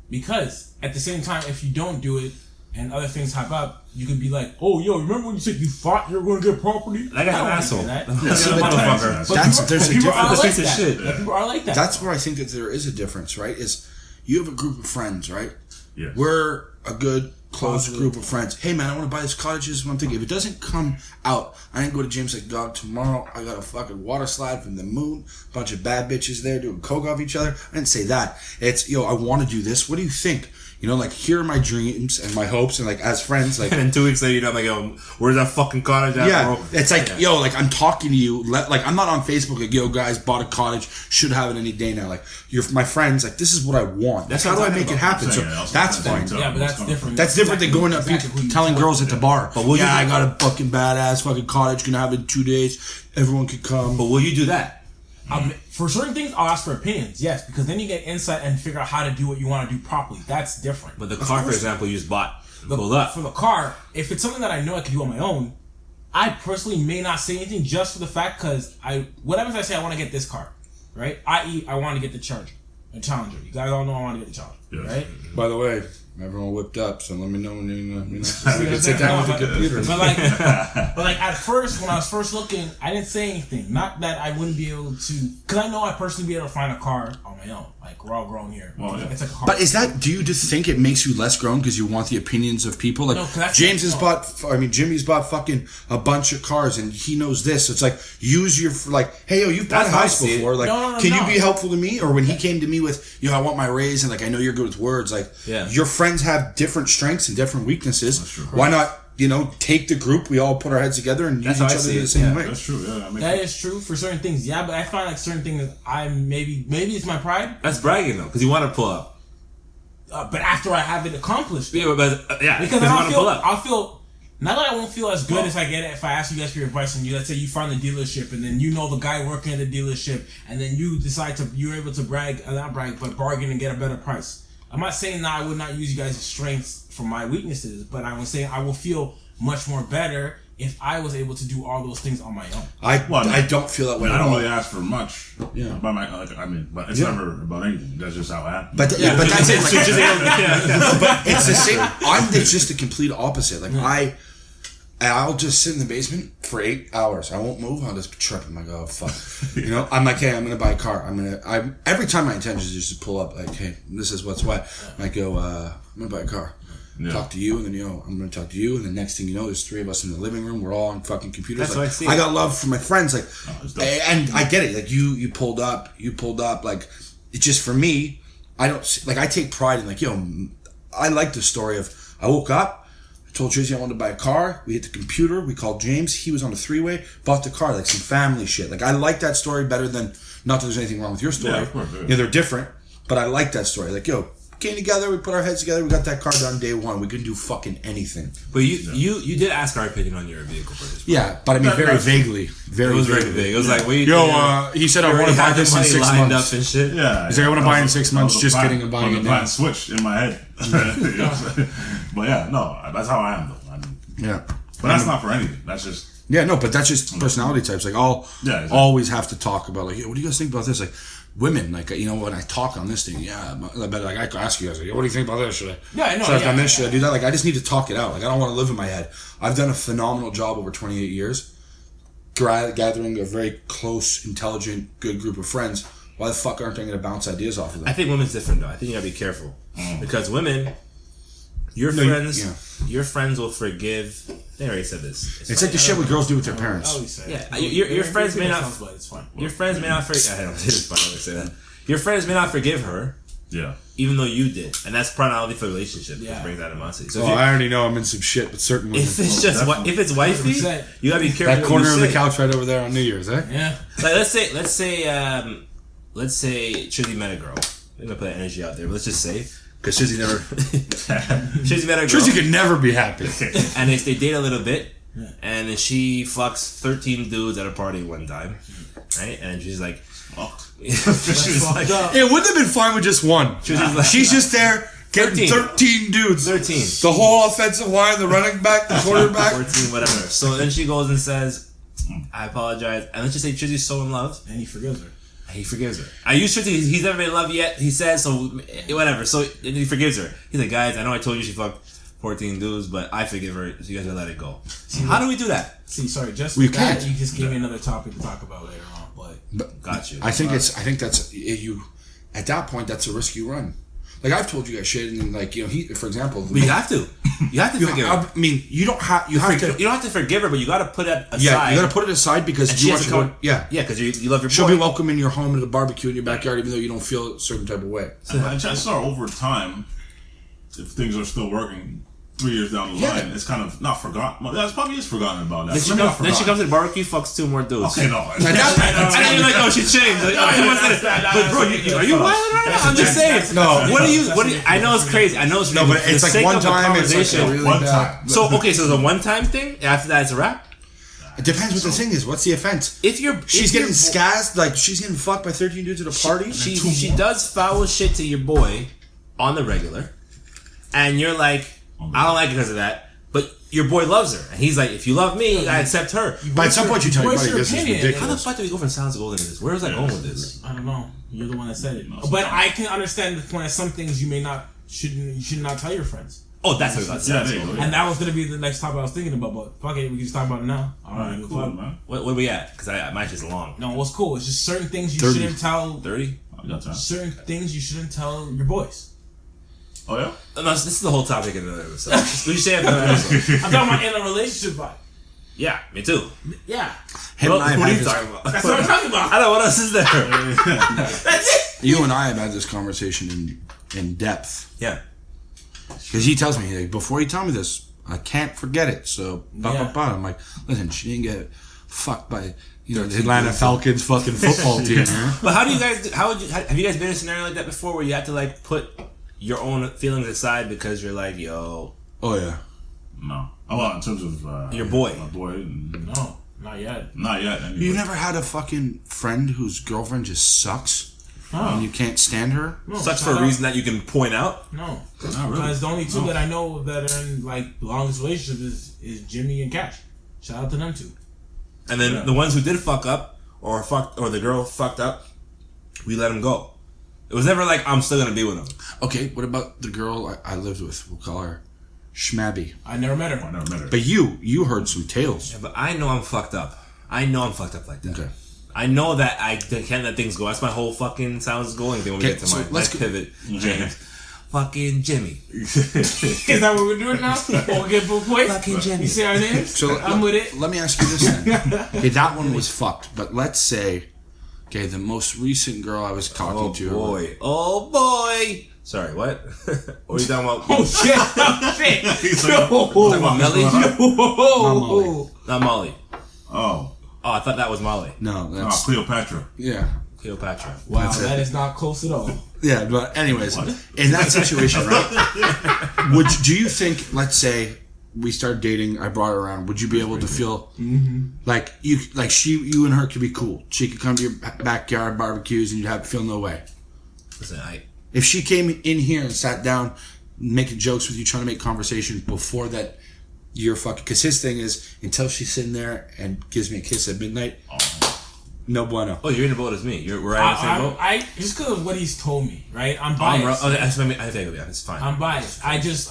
Because at the same time, if you don't do it and other things pop up, you could be like, "Oh, yo, remember when you said you thought you were going to get property?" That guy's an asshole. That. Motherfucker. There's a People are difference. like Piece of that. shit. Like, people are like that. That's where I think that there is a difference, right? Is you have a group of friends, right? Yeah. We're a good, close group of friends. Hey, man, I want to buy this cottage. This is one thing. If it doesn't come out, I didn't go to James like, dog, tomorrow I got a fucking water slide from the moon. Bunch of bad bitches there doing coke off each other. I didn't say that. It's, yo, I want to do this. What do you think? You know, like, here are my dreams and my hopes, and like, as friends, like. And then 2 weeks later, I'm like, yo, where's that fucking cottage at, Yeah, bro? it's like, yo, like, I'm talking to you. Like, I'm not on Facebook, like, yo, guys, bought a cottage, should have it any day now. Like, you're my friends, like, this is what I want. That's How do what I I'm make it talking happen? So, that's fine. yeah, but that's different. That's different than going up Exactly. telling girls at the bar. But will you I do- got a fucking badass fucking cottage, gonna have it in 2 days. Everyone could come. But will you do that? For certain things, I'll ask for opinions, yes, because then you get insight and figure out how to do what you want to do properly. That's different. But the car, for example, you just bought, pulled up. For the car, if it's something that I know I can do on my own, I personally may not say anything just for the fact because whatever I say, I want to get this car, right? I.e., I want to get the Challenger. You guys all know I want to get the Challenger, right? By the way, Everyone whipped up, so let me know when you so we can sit down with the computer. But like at first, when I was first looking, I didn't say anything. Not that I wouldn't be able to, because I know I personally be able to find a car on my own. Like, we're all grown here. Well, yeah. It's like a hard But is that? Do you just think it makes you less grown because you want the opinions of people? Like No, Jimmy's bought fucking a bunch of cars, and he knows this. So it's like use your like, hey yo, you've bought a house before. Like, can you be helpful to me? Or when he came to me with, I want my raise, and like I know you're good with words. Like, your friends have different strengths and different weaknesses. Why not? Take the group. We all put our heads together and use each other the same way. That's true. Yeah, that is true for certain things. Yeah, but I find like certain things I'm maybe it's my pride. That's bragging though, because you want to pull up. But after I have it accomplished, because I'll feel. Not that I won't feel as good as I get it if I ask you guys for your advice and let's say you find the dealership and then you know the guy working at the dealership and then you decide you're able to but bargain and get a better price. I'm not saying that I would not use you guys' strengths for my weaknesses, but I was saying I will feel much more better if I was able to do all those things on my own. I don't feel that way. I don't really ask for much. Yeah. But it's never about anything. That's just how I happen. But that's it. But it's the same. I'm just the complete opposite. Like I'll just sit in the basement for 8 hours. I won't move. I'll just trip. I'm like, oh fuck. I'm like, hey, I'm gonna buy a car. Every time my intention is just to pull up. Like, hey, this is what's what. I go, I'm gonna buy a car. Yeah. Talk to you, and then I'm gonna talk to you, and the next thing you know, there's 3 of us in the living room. We're all on fucking computers. That's what I see. I got love for my friends, and I get it. Like you pulled up. Like it's just for me. I don't like. I take pride in I like the story of I woke up. Told Trizzy I wanted to buy a car. We hit the computer. We called James. He was on the 3-way. Bought the car. Like some family shit. Like I like that story better than. Not that there's anything wrong with your story. Yeah, of course. Yeah. They're different. But I like that story. Like came together. We put our heads together. We got that car done day one. We couldn't do fucking anything. But you did ask our opinion on your vehicle purchase. Yeah, but I mean very vaguely. It was very vague. It was like, he said I want to buy this in 6 months. Up and shit. Yeah. He's like, I want to buy in 6 months. Just kidding. I'm buying it now. Switch in my head. But yeah, no, that's how I am though. Yeah. But that's not for anything. That's just... Yeah, no, but that's just personality types. Like, I'll always have to talk about, like, what do you guys think about this? Like, women, like, when I talk on this thing, but like, I could ask you guys, like, what do you think about this? Should I done this? Should I do that? Like, I just need to talk it out. Like, I don't want to live in my head. I've done a phenomenal job over 28 years gathering a very close, intelligent, good group of friends. Why the fuck aren't I going to bounce ideas off of them? I think women's different, though. I think you got to be careful. Because women... Your friends will forgive. They already said this. It's like the shit what girls do with their parents. Your friends may not. Your friends may not forgive. I don't know. It's fine. I would say that. Your friends may not forgive her. Yeah. Even though you did, and that's primarily for relationship. Yeah. Brings animosity. So I already know I'm in some shit, but certain women. If it's just if it's wifey, you gotta be careful. That corner of the couch right over there on New Year's, eh? Yeah. Like let's say Trizzy met a girl. I'm gonna put that energy out there, but let's just say. Because Trizzy met a girl. Trizzy could never be happy. And they date a little bit, and then she fucks 13 dudes at a party one time, right? And she's like, it wouldn't have been fine with just one. She's just there getting 13 dudes. 13. The whole offensive line, the running back, the quarterback. 14, whatever. So then she goes and says, I apologize. And let's just say Trizzy's so in love. And he forgives her. He forgives her. I used Trizzy. He's never been in love yet. He says so. Whatever. So he forgives her. He's like, guys, I know I told you she fucked 14 dudes, but I forgive her. So you guys gotta let it go. How do we do that? Sorry, just we can't. You just gave me another topic to talk about later on. But got you. I think that's you. At that point, that's a risk you run. Like I've told you guys shit, and like for example, but you have to. You have to forgive her. I mean, you don't have. You have to. You don't have to forgive her, but you got to put it aside. Yeah, you got to put it aside because you want to go. Yeah, because you love your boy. She'll be welcome in your home at a barbecue in your backyard, even though you don't feel a certain type of way. So I saw over time, if things are still working. 3 years down the line, it's kind of not forgotten. Well, that's probably is forgotten about that. Then she comes to the barbecue, fucks 2 more dudes. Okay, no. And then you're like, oh, she changed. Like, but bro, are you wild right now? I'm just saying. No. What are you? I know it's crazy. I know it's no, but it's like one time. It's like really one time. So it's a one-time thing. After that, it's a wrap. It depends what the thing is. What's the offense? She's getting scazzed, like she's getting fucked by 13 dudes at a party. She does foul shit to your boy on the regular, and you're like. I don't like it because of that, but your boy loves her, and he's like, "If you love me, I accept her." But at some point, you tell your buddy this is ridiculous. How the fuck do we go from Silence to Golden to this? Where is I going with this? I don't know. You're the one that said it, but I can understand the point. Some things you may not you should not tell your friends. Oh, that's what I was about to say. And that was gonna be the next topic I was thinking about, but fuck it, we can just talk about it now. All right, cool, man. What are we at? Because mine's just long. No, what's cool? It's just certain things you 30. shouldn't tell. 30? I got time. Certain things you shouldn't tell your boys. Oh yeah. No, this is the whole topic in another episode. We should say it for another episode. I'm talking about in a relationship vibe. Yeah, me too. Yeah, Him Well, and I have what are had you this- talking about? that's what I'm talking about. I don't know what else is there. That's it. You and I have had this conversation in depth. Yeah. Because he tells me, like, before you tell me this, I can't forget it. So, Yeah. I'm like, listen, she didn't get fucked by, the Atlanta Falcons fucking football team. But how do you guys? Have you guys been in a scenario like that before, where you have to like put your own feelings aside because you're like, yo, Oh, yeah. No. Oh, well, in terms of your boy. my boy, No, not yet. not yet. Anyway. You never had a fucking friend whose girlfriend just sucks and you can't stand her? No, such for shout a out. reason that you can point out? No, Not really. because the only two No. that I know that are in like longest relationship is Jimmy and Cash. Shout out to them two. And then the ones who did fuck up or the girl fucked up, we let them go. It was never like I'm still gonna be with them. Okay, what about the girl I lived with? We'll call her Schmabby. I never met her. I never met her. But you heard some tales. Yeah, but I know I'm fucked up. I know I'm fucked up like that. Okay. I know that I can't let things go. That's my whole fucking sounds going thing when we Okay, get to so my let's go- pivot, James. Fucking Jimmy. Is that what we're doing now? Or we get both ways? Fucking Jimmy. You see our names? So I'm with it. Let me ask you this then. Okay, that one was fucked. But let's say, okay, the most recent girl I was talking Oh to. boy. Oh boy. Sorry, what? What are you talking about? Oh shit! Oh shit! He's like, Yo! Talking about Melly? Whoa! Not Molly. oh, Oh, I thought that was Molly. No, that's Cleopatra. yeah. Cleopatra. Wow, that is not close at all. Yeah, but anyways, in that situation, right? Do you think, let's say, we start dating, I brought her around, would you be able to feel like you and her could be cool? She could come to your backyard barbecues and you'd feel no way. Listen, If she came in here and sat down, making jokes with you, trying to make conversation before that, you're fucking. Because his thing is, until she's sitting there and gives me a kiss at midnight, no bueno. oh, you're in the boat as me. We're in the same boat. I just because of what he's told me, right? I'm Oh, biased. I think it's fine. I'm biased. I just.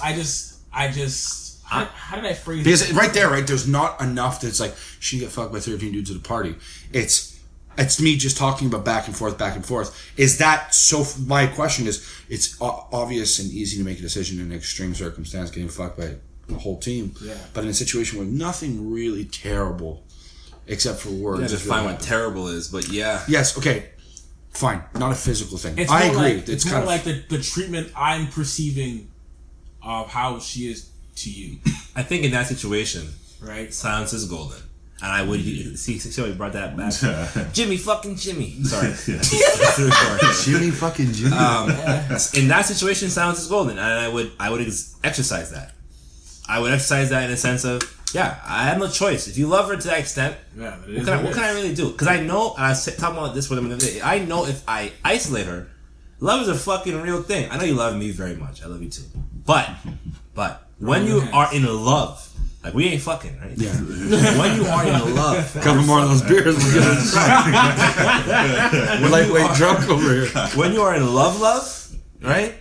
How did I phrase Because it? right there, right, there's not enough that's like, she get fucked by 13 dudes at a party. It's me just talking about back and forth. Is that so? My question is, it's obvious and easy to make a decision in an extreme circumstance, getting fucked by the whole team. Yeah. But in a situation where nothing really terrible, except for words. Yeah, is define really what terrible is, but yeah. Yes, okay, fine. Not a physical thing. It's I more agree. Like, it's more like the treatment I'm perceiving of how she is to you, I think in that situation, right? silence is golden. And I would see how he brought that back. Jimmy, fucking Jimmy. Sorry. Jimmy fucking Jimmy. In that situation, silence is golden, and I would exercise that. I would exercise that in a sense of, yeah, I have no choice. If you love her to that extent, Yeah, what can I really do? Because I know, and I was talking about this with him the other day, I know if I isolate her, love is a fucking real thing. I know you love me very much. I love you too. But when you are in love, like we ain't fucking, right? Yeah. When you are in love, A couple more of those beers. We're lightweight drunk over here. when you are in love, right?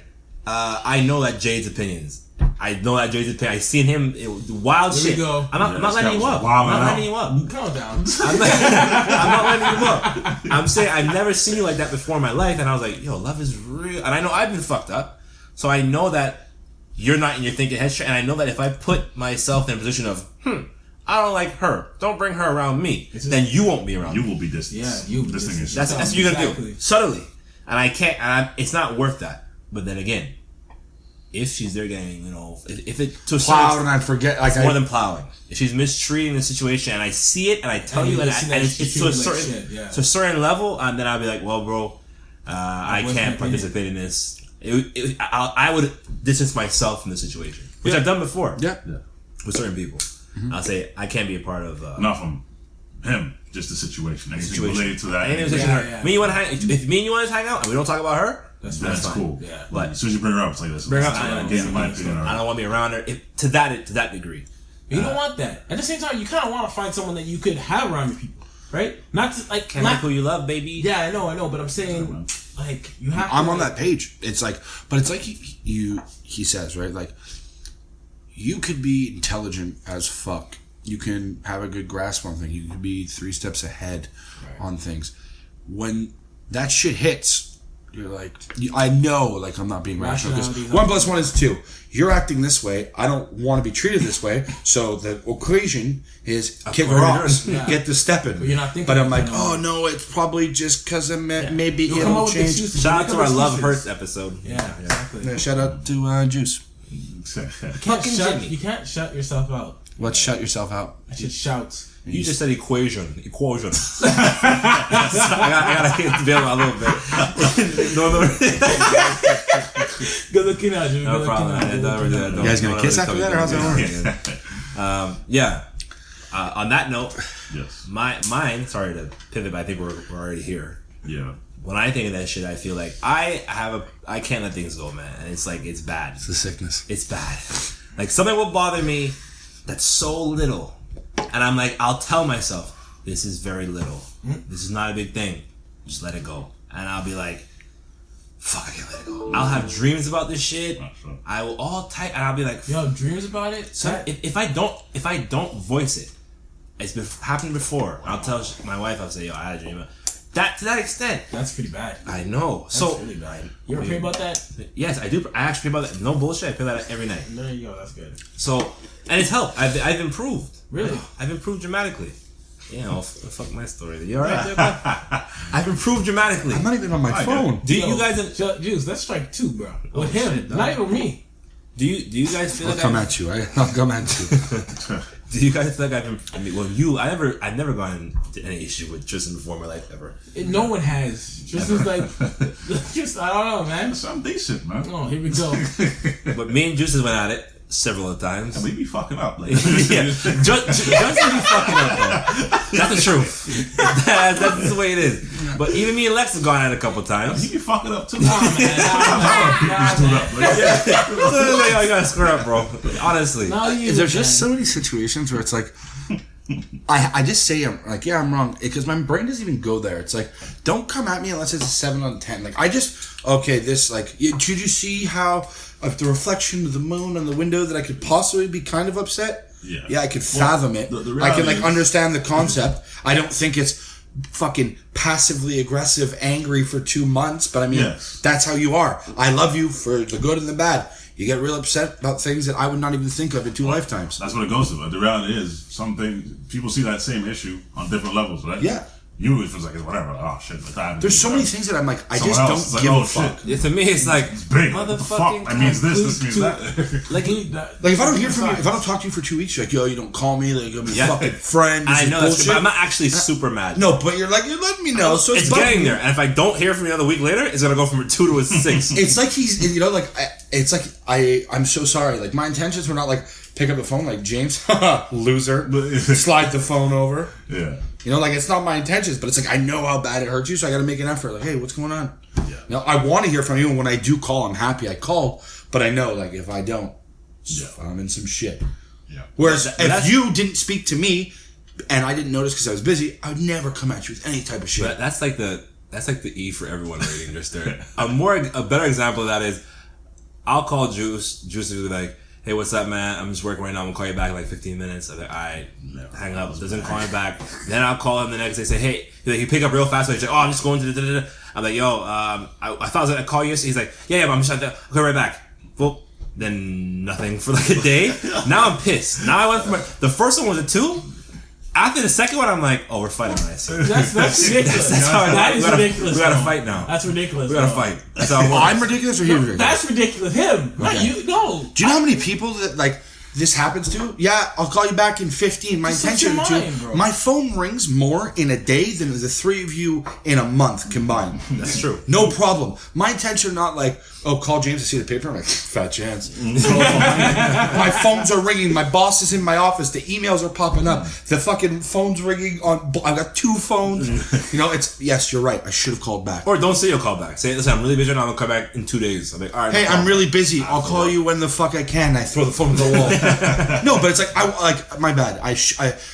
I know that Jade's opinions. I know that Jade's opinion. I seen him wild There shit. we go. I'm not letting you up. I'm not letting you up. Calm down. I'm not letting you up. I'm saying I've never seen you like that before in my life, and I was like, yo, love is real. And I know I've been fucked up, so I know that you're not in your thinking head straight. And I know that if I put myself in a position of, I don't like her, don't bring her around me, then you won't be around You me. will be distant. Yeah, you will be This thing distant. is That's what you're gonna Exactly. do subtly, and I can't. And it's not worth that. But then again, if she's there getting, if it to a certain Plowed and I forget. Like it's more than plowing. If she's mistreating the situation and I see it and I tell And you you and listen that it's she to a treats you like certain shit, yeah. to a certain level, and then I'll be like, well, bro, I what's can't my opinion? participate in this. I would distance myself from the situation, which I've done before yeah. with certain people. I'll say I can't be a part of. Not from him, just the situation. Anything situation. related to that. Anything related to her. Yeah. Me, you want to hang? If me and you want to hang out and we don't talk about her, That's That's fine. cool. Yeah. But As soon as you bring her up, it's like this. Bring her up, I yeah. give you my opinion. I don't want to be around her to that degree. You don't want that. At the same time, you kind of want to find someone that you could have around your people, right? Not to, like Can't not, like who you love, baby. Yeah, I know, but I'm saying like you have. I'm to, on that page. It's like, but it's like he says, right? Like, you could be intelligent as fuck. You can have a good grasp on things. You can be 3 steps ahead on things. When that shit hits, you're like, I know, like, I'm not being rational. Because 1 + 1 is 2. You're acting this way. I don't want to be treated this way. So the equation is kick rocks, get the stepping. But you're not thinking. But I'm like, oh no, it's probably just because maybe it'll change. Shout out to our Love Hurts episode. Yeah, exactly. Yeah, shout out to Juice. You can't shut yourself out. Let's shut yourself out. I should shout. You just said equation. I gotta hit the bill a little bit. No. Good looking out, dude. No problem. You guys gonna kiss after that, or how's that work? Yeah. On that note, yes. Mine. Sorry to pivot, but I think we're already here. Yeah. When I think of that shit, I feel like I can't let things go, man. And it's like, it's bad. It's a sickness. It's bad. Like, something will bother me that's so little. And I'm like, I'll tell myself, this is very little. This is not a big thing. Just let it go. And I'll be like, fuck, I can't let it go. I'll have dreams about this shit. I will all type, and I'll be like, you have dreams about it? So if I don't voice it, it's happened before. I'll tell my wife, I'll say, yo, I had a dream about that. To that extent, that's pretty bad. I know. That's really bad. You ever pray about that? Yes, I do. I actually pray about that. No bullshit. I pray about that every night. There you go. That's good. So, and it's helped. I've improved. Really? I've improved dramatically. You know, fuck my story. You alright there, bud? I've improved dramatically. I'm not even on my phone. Do you guys? Juice, that's strike 2, bro. With him, shit, not even me. Do you guys feel I'll come at you. I'll come at you. Do you guys feel like I've never gotten into any issue with Tristan before in my life ever. No one has. Tristan's like, just I don't know, man. I'm decent, man. Oh, here we go. But me and Juices went at it several times. And we be fucking up. Like, yeah, Justin be fucking up, though. That's the truth. That's the way it is. But even me and Lex have gone at it a couple times. You be fucking up too. Nah, man. You gotta square up, bro. Honestly. There's just so many situations where it's like, I just say I'm like, yeah, I'm wrong, because my brain doesn't even go there. It's like, don't come at me unless it's a 7 out of 10. Like, this, like, did you see how the reflection of the moon on the window that I could possibly be kind of upset? Yeah, I could fathom it. I can like understand the concept. I don't think it's fucking passively aggressive, angry for 2 months, but I mean, that's how you are. I love you for the good and the bad. You get real upset about things that I would not even think of in 2 lifetimes. That's what it goes to. But the reality is, some things, people see that same issue on different levels, right? Yeah. You, it feels like it's whatever. Oh shit, there's so many things that I'm like, I just don't give a fuck. Yeah, to me, it's like, it's big. Motherfucking. That means this means that. Like if I don't hear from you, if I don't talk to you for 2 weeks, you're like, yo, you don't call me, like, you're a fucking friend. I know that's, but I'm not actually super mad. No, but you're letting me know. So it's getting there, and if I don't hear from you another week later, it's gonna go from a 2 to a 6. It's like I'm so sorry. Like, my intentions were not like pick up the phone, like, James, loser, slide the phone over. Yeah. You know, like, it's not my intentions, but it's like, I know how bad it hurts you, so I got to make an effort. Like, hey, what's going on? Yeah. You know, I want to hear from you, and when I do call, I'm happy I called, but I know, like, if I don't, I'm in some shit. Yeah. Whereas if you didn't speak to me, and I didn't notice because I was busy, I would never come at you with any type of shit. But that's like the E for everyone rating just there. A better example of that is, I'll call Juice. Juice will be like, hey, what's up, man? I'm just working right now. I'm going to call you back in like 15 minutes. I'm like, all right, hang up. Doesn't call me back. Then I'll call him the next day, say, hey, he pick up real fast. So he's like, oh, I'm just going to the. I'm like, yo, I thought I was going to call you. He's like, yeah, but I'm just going to call right back. Well, then nothing for like a day. Now I'm pissed. Now I went from the first one was a 2. After the second one, I'm like, oh, we're fighting nice. That's ridiculous. That is ridiculous. We gotta fight now. That's ridiculous. We gotta fight. That's how it works. I'm ridiculous or he ridiculous? That's ridiculous. Him. Okay. Not you. No. Do you know how many people that, like, this happens to? Yeah, I'll call you back in 15. My intention to. My phone rings more in a day than the 3 of you in a month combined. That's true. No problem. My intention not like, oh, call James to see the paper. I'm like, fat chance. My phones are ringing. My boss is in my office. The emails are popping up. The fucking phone's ringing on. I've got 2 phones. You know, it's, yes, you're right. I should have called back. Or don't say you'll call back. Say, listen, I'm really busy and I'm gonna call back in 2 days. I'm like, all right. Hey, I'm really busy. I'll call you when the fuck I can. I throw the phone at the wall. No, but it's like, my bad.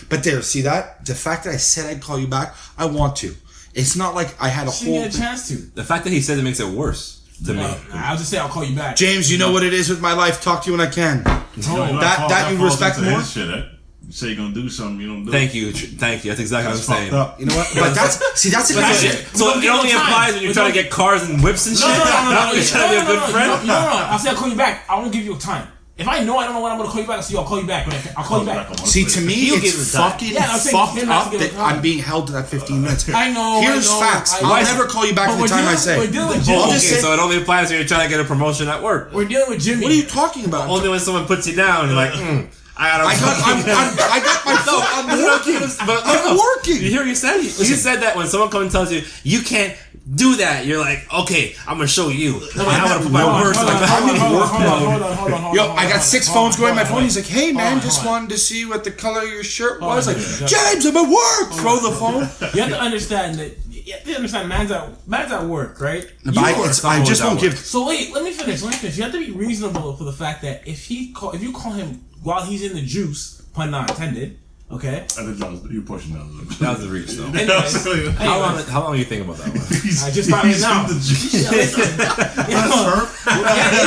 But there, see that? The fact that I said I'd call you back, I want to. It's not like I had a She didn't whole... get a chance to. The fact that he says it makes it worse to me. I'll just say I'll call you back. James, you know what it is with my life. Talk to you when I can. That you respect more? Shit, eh? You say you're gonna do something, you don't do Thank you. That's exactly what I'm saying. Up. You know what? But that's the question. So it only applies when you're trying to get cars and whips and shit? No. You're trying to be a good friend? No. I'll say I'll call you back. I won't give you a time. If I know I don't know when I'm gonna call you back, I'll say I'll call you back. But I'll call you back. See, to me, it's fucking fucked up that I'm being held to that 15 minutes. I know. Here's facts. I'll never call you back for the time I say. We're dealing with Jimmy. So it only applies when you're trying to get a promotion at work. We're dealing with Jimmy. What are you talking about? Only when someone puts you down, you're like, I got my foot. I'm working. I'm working. You hear what you said? You said that when someone comes and tells you, you can't do that, you're like, okay, I'm gonna show you. I'm gonna put my words like that. I'm in work mode. Yo, I got 6 phones going on my phone. He's like, hey man, just wanted to see what the color of your shirt was. Like, James, I'm at work. Throw the phone. You have to understand that. You have to understand, man's at work, right? I just won't give. So wait, let me finish. You have to be reasonable for the fact that if you call him while he's in the juice, pun not intended. Okay. I think you're pushing that a little bit. That was the reach, though. Anyways, how long are you thinking about that one? I just thought it now. It's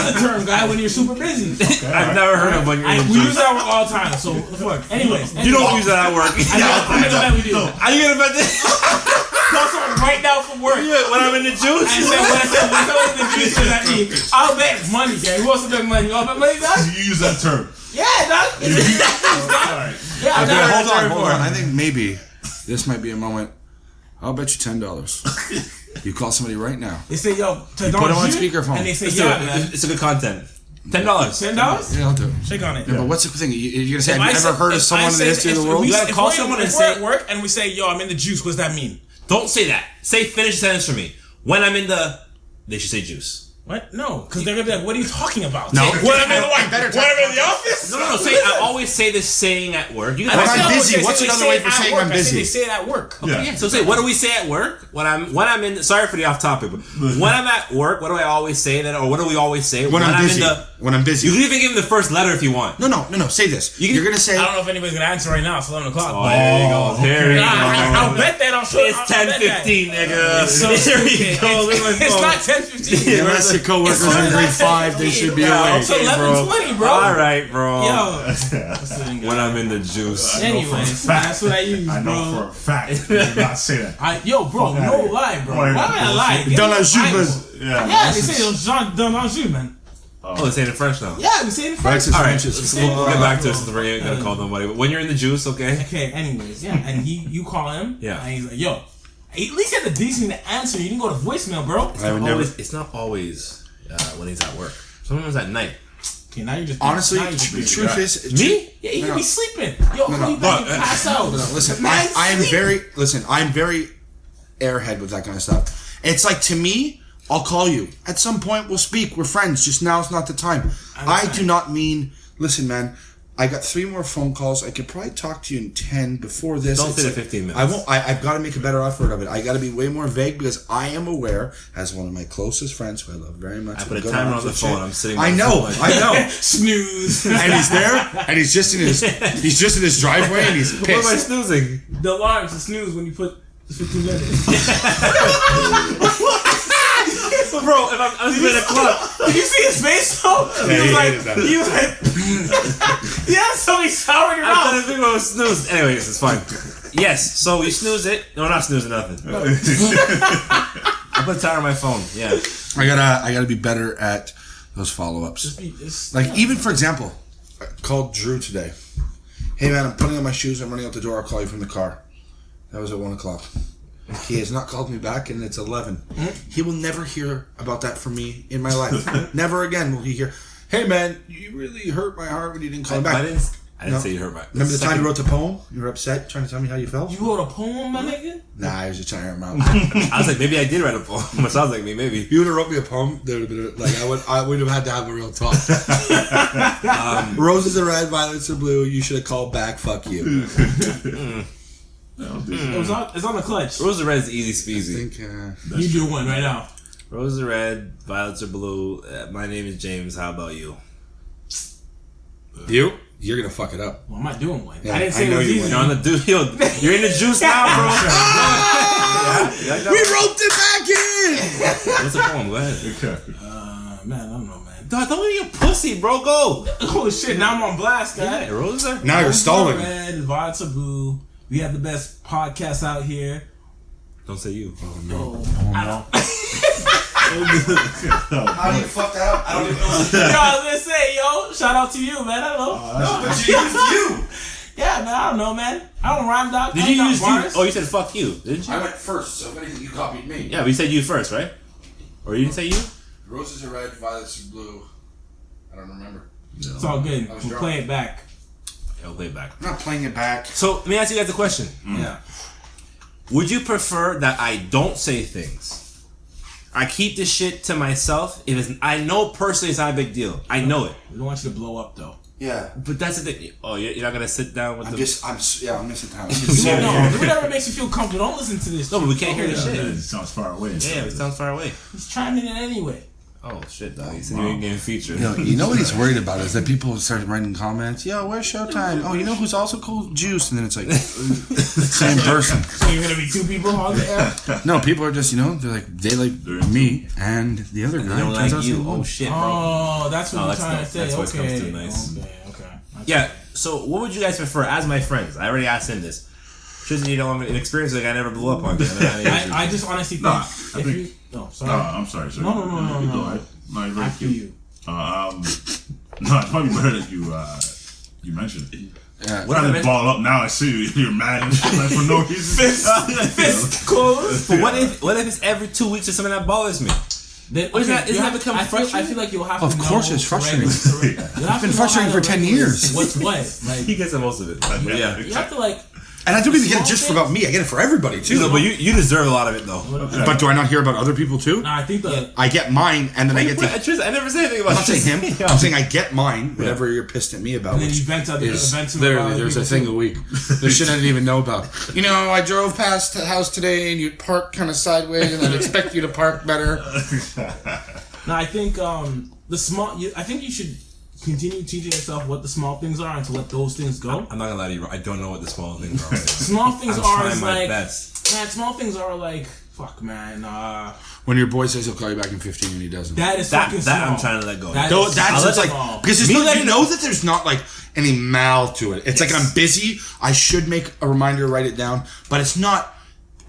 a term, guy, when you're super busy. Okay, I've never heard of when you're in the We juice. use that word all the time, so fuck. Anyways. You don't use that at work. I know we do. Are you gonna bet this? Call someone right now for work. Yeah, when I'm in the juice. I said, when I'm in the juice, what does that mean? I'll bet money, gang. Who wants to bet money? You want to bet money, dog? You use that term. Yeah, dog. Alright. Yeah, Okay, hold on. I think maybe this might be a moment. I'll bet you $10. You call somebody right now. They say, yo, put them on speakerphone. And they say, it's a good content. $10. $10? Yeah, I'll do it. Shake on it. Yeah, but what's the thing? You're gonna say, have you ever heard of someone in the history of the world? You gotta call someone and say, at work and we say, yo, I'm in the juice. What does that mean? Don't say that. Say finish the sentence for me. When I'm in the, they should say juice. What? No, because they're gonna be like, "What are you talking about?" No. When I'm in the office. No. Say I always say this saying at work. You when I'm busy. What's another way for saying I'm busy? They say it at work. Okay, yeah. So say, what do we say at work? When I'm in. Sorry for the off topic, but when I'm at work, what do I always say then, or what do we always say when I'm busy? When I'm busy. You can even give them the first letter if you want. No. Say this. You're gonna say. I don't know if anybody's gonna answer right now. It's 11 o'clock. Oh, there you go. There you go. I'll bet that. I'm sure. It's 10:15, nigga. So there you go. It's not 10:15. Unless your coworkers are in grade 5, they should be awake. It's 11:20, bro. All right, bro. Yo. When I'm in the juice. Anyways, that's what I use, bro. I know for a fact you did not say that. Yo, bro, no lie, bro. Why would I lie? Dans la jupe. Yeah, they say Jean dans la jupe, man. Oh, they say it in French now. Yeah, we say it in French. All right, we'll get back to it since we ain't gonna call nobody. But when you're in the juice, okay? Okay, anyways, yeah. And you call him, yeah, and he's like, yo, at least you had the decency to answer. You didn't go to voicemail, bro. It's not always when he's at work. Sometimes at night. Okay, now you're just... Honestly, the truth is... Me? Yeah, you could be sleeping. Yo, call you back and pass out. Listen, I'm very airhead with that kind of stuff. It's like, to me... I'll call you. At some point, we'll speak. We're friends. Just now is not the time. I do not mean... Listen, man. I got 3 more phone calls. I could probably talk to you in 10 before this. Don't say the 15 minutes. I won't. I've got to make a better effort of it. I got to be way more vague because I am aware, as one of my closest friends who I love very much. I put a timer on the phone. I'm sitting. I know. Snooze. And he's there, and he's just in his driveway, and he's pissed. What am I snoozing? The alarm to snooze when you put the 15 minutes. Bro, if I'm in a club, did you see his face though? He was like, yeah, somebody soured your mouth. I thought it was snooze. Anyways, it's fine. Yes, so you snooze it. No, not snoozing nothing. I put a timer on my phone. Yeah, I gotta be better at those follow-ups. Like, even for example, I called Drew today. Hey man, I'm putting on my shoes. I'm running out the door. I'll call you from the car. That was at 1 o'clock. He has not called me back, and it's 11. He will never hear about that from me in my life. Never again will he hear, hey man, you really hurt my heart when you didn't call me back. I didn't say you hurt my heart. Remember the time you wrote the poem? You were upset, trying to tell me how you felt? You wrote a poem, my nigga? Nah, I was just trying to hurt my mouth. I was like, maybe I did write a poem. It sounds like me, maybe. If you would have wrote me a poem, there would have been I would have had to have a real talk. Roses are red, violets are blue. You should have called back. Fuck you. It's on the clutch. Roses are red is easy speasy. I think, you do one right now. Roses are red, violets are blue. My name is James. How about you? You're gonna fuck it up. Well, I'm not doing one. Yeah, I didn't say it was easy. You're in the juice now, bro. like that We one? roped it back in. What's the poem? Go ahead. Okay. Man, I don't know, man. Dog, don't be a pussy, bro. Go. Oh shit! Now I'm on blast, guy. Yeah, Rose there. Now you're stalling. Red, Vod Taboo. We have the best podcast out here. Don't say you. I don't. How do you fuck that up? I don't even know. Yo, I was gonna say, yo, shout out to you, man. I don't know. No, but you used you. Yeah, man. I don't know, man. I don't rhyme, dog. Did I you got use you? bars. Oh, you said fuck you, didn't you? I went first, so if anything, you copied me. Yeah, we said you first, right? Or you didn't say you? Roses are red, violets are blue. I don't remember. It's all good. I was We'll drunk. play it back. Yeah, we'll play it back. I'm not playing it back. So let me ask you guys a question. Yeah. Would you prefer that I don't say things? I keep this shit to myself. If it's, I know personally it's not a big deal. I know it. We don't want you to blow up, though. Yeah. But that's the thing. Oh, you're not gonna sit down with I'm the. missing time. No, do whatever makes you feel comfortable. Don't listen to this. No, but we can't hear the Yeah, shit. it sounds far away. Yeah, it sounds far away. He's chiming in anyway. Oh shit, dog. You said you ain't getting featured. You know what he's worried about is that people start writing comments. Yo, where's Showtime? Oh, you know who's also cool? Juice. And then it's like, same person. So you're gonna be two people on the air? No, people are just, they like me and the other guy. They don't Turns like out you. it's Oh shit, bro. Oh, that's what No, you're that's trying dope. to say. That's why it comes Okay. through nice. Okay. Yeah. So, what would you guys prefer as my friends? I already asked him this. Trizzy, I'm an experience like I never blew up on you. I just honestly think Nah, if I think- you. No, sorry. I'm sorry, sir. No. You go ahead. No, you're very After cute. you. No, it's probably better that you mentioned it. Yeah. What I I just ball up now. I see you're mad and shit like for no reason. Fist closed. But what if it's every 2 weeks or something that bothers me? Then, Isn't that you have- become I feel frustrating? like you'll have Of to know. course it's frustrating. I've been frustrating for 10 years. What's what? Like, He gets the most of it. But yeah. you have to like. And I don't even get it just about me. I get it for everybody, too. No, but you deserve a lot of it though. But do I not hear about other people, too? Nah, I think the. I get mine, and then I get to... Trizzy, I never say anything about I'm not saying him. Yeah. I'm saying I get mine, whatever you're pissed at me about. And then which you vent to is vent to literally, other there's a people, thing too. a week. There's shit I didn't even know about. You know, I drove past the house today, and you parked kind of sideways, and I'd expect you to park better. No, I think the small. I think you should continue teaching yourself what the small things are and to let those things go. I'm not gonna lie to you, bro. I don't know what the small things are. Small things I'm are trying is my like best. man. Small things are like fuck, man. When your boy says he'll call you back in 15 and he doesn't. That is fucking small. That I'm trying to let go. That Though is that's just like small. because there's Me no, letting you know that there's not like any mal to it. It's like I'm busy. I should make a reminder to write it down, but it's not.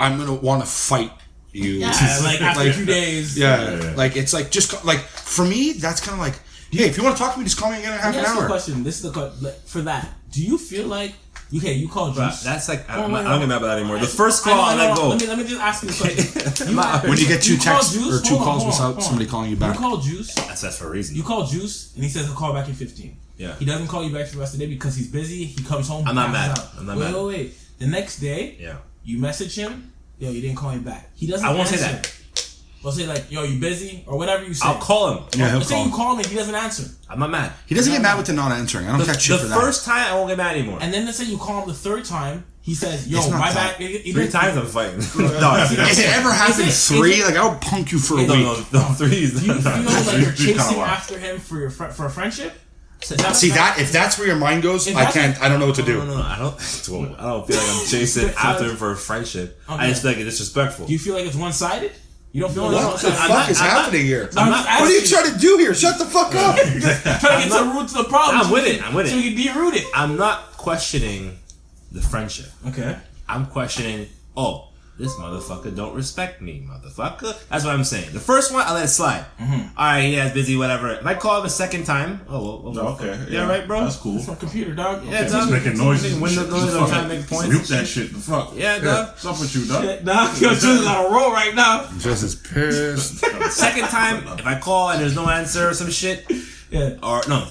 I'm gonna want to fight you. Yeah, like after 2 days. Yeah, like it's like just like for me, that's kind of like, hey, if you want to talk to me, just call me again in half Let me an ask you a hour. question. This is for that. Do you feel like you called Bro, Juice? that's like I Oh, don't wait, get mad about that anymore. The first call I let go. Let me just ask you a question. When you get two called texts Juice? or two Hold on, calls hold on, without hold on. somebody calling you back. You call Juice. That's for a reason. You call Juice, and he says he'll call back in 15. Yeah. He doesn't call you back for the rest of the day because he's busy. He comes home. I'm not passes mad. out. I'm not wait, mad. Wait. The next day, Yeah. you message him. Yo, you didn't call me back. He doesn't. I won't say answer. that. We'll say like, yo, you busy or whatever you say. I'll call him. Yeah, he'll Let's say call. you call him and he doesn't answer. I'm not mad. He doesn't get mad with the not answering. I don't catch shit The for that. first time I won't get mad anymore. And then let's say you call him the third time. He says, yo, It's not my that. back. 3 times I'm fighting. If it ever happens Is it- three, like I'll punk you for a week. No, 3s. Do you feel like you're Three kinda chasing wild. after him for a friendship? See that? If that's where your mind goes, If I that's- can't. I don't know what to do. No, I don't feel like I'm chasing after him for a friendship. I just feel like it's disrespectful. Do you feel like it's one-sided? You don't feel like What it's the one-sided? fuck is happening here? I'm not What are you asking. trying to do here? Shut the fuck up. Trying to get to the root to the problem. I'm with it. I'm with So it. you can de-root it. I'm not questioning the friendship. Okay. I'm questioning, this motherfucker don't respect me, motherfucker. That's what I'm saying. The first one, I let it slide. Alright, yeah, busy, whatever. If I call him a second time, Okay. Yeah, right, bro? That's cool. It's my computer, dog. Yeah, Okay. dog. Making noises. and Window shit. noises, The I'm fuck? trying to make points. Mute that shit. The fuck? Yeah, dog. What's up with you, dog? Yeah, nah, you're just on a roll right now. Just as pissed. Second time, if I call and there's no answer or some shit, Yeah. or no,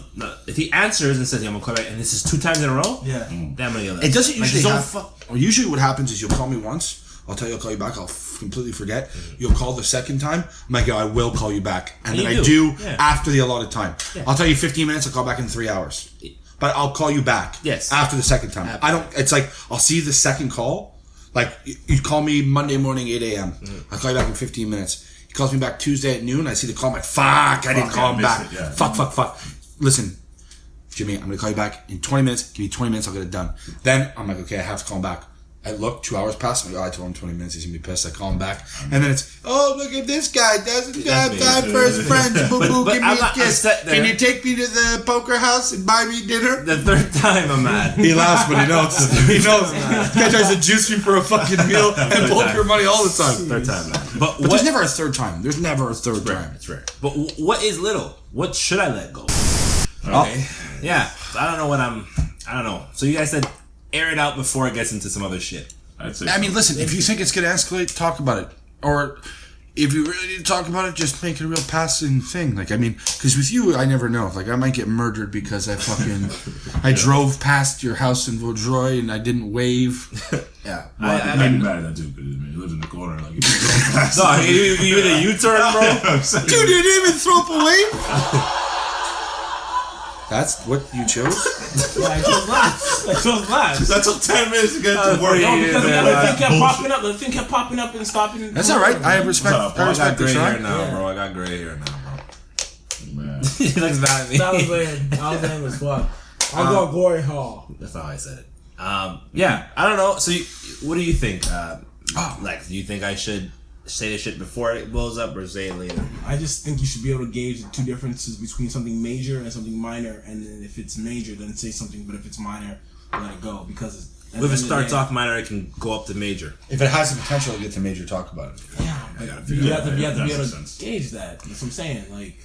if he answers and says, yeah, I'm gonna call back, and this is 2 times in a row, Yeah. then I'm gonna yell at It him. doesn't Like, usually don't happen. Well, usually what happens is you'll call me once. I'll tell you I'll call you back. I'll completely forget. You'll call the second time. I'm like, yo, I will call you back. And then you I do. do Yeah. after the allotted time. Yeah. I'll tell you 15 minutes. I'll call back in 3 hours. But I'll call you back. Yes. After the second time. I don't, it's like, I'll see the second call. Like, you call me Monday morning, 8 a.m. I'll call you back in 15 minutes. He calls me back Tuesday at noon. I see the call. I'm like, fuck, I didn't call him back. Yeah. Fuck. Listen, Jimmy, I'm going to call you back in 20 minutes. Give me 20 minutes. I'll get it done. Then I'm like, okay, I have to call him back. I look, 2 hours pass. I'm like, I told him 20 minutes. He's going to be pissed. I call him back. And then it's, oh, look at this guy. Doesn't have time for his friends. Boo boo, give me a kiss. Can you take me to the poker house and buy me dinner? The third time I'm mad. He laughs, but he knows. He knows. This guy tries to juice me for a fucking meal and poker money all the time. Third time, man. But there's never a third time. There's never a third time. It's rare. But what is little? What should I let go? Okay. Oh. Yeah. I don't know. So you guys said air it out before it gets into some other shit. I'd say I mean, listen, if you think it's going to escalate, talk about it. Or if you really need to talk about it, just make it a real passing thing. Like, I mean, because with you, I never know. Like, I might get murdered because I drove past your house in Vaudreuil and I didn't wave. Yeah. Well, I'd be mad at that too, because he lives in the corner. Like, no, you did a U-turn, bro? Dude, you didn't even throw up a wave? That's what you chose? Yeah, I chose last. That took 10 minutes to get to work. No, because the other thing kept popping up. The thing kept popping up and stopping. That's all right. I have respect. I respect gray this, hair right? now, bro. I got gray hair now, bro. Man. He looks mad at me. I was lame as fuck. I'll go Glory Hall. That's not how I said it. Yeah, I don't know. So, what do you think? Like, do you think I should say this shit before it blows up or say it later? I just think you should be able to gauge the two differences between something major and something minor, and then if it's major, then say something, but if it's minor, let it go, because if it starts off minor, it can go up to major. If it has the potential to get to major, talk about it. Yeah, you have to be able to gauge that. That's what I'm saying. Like,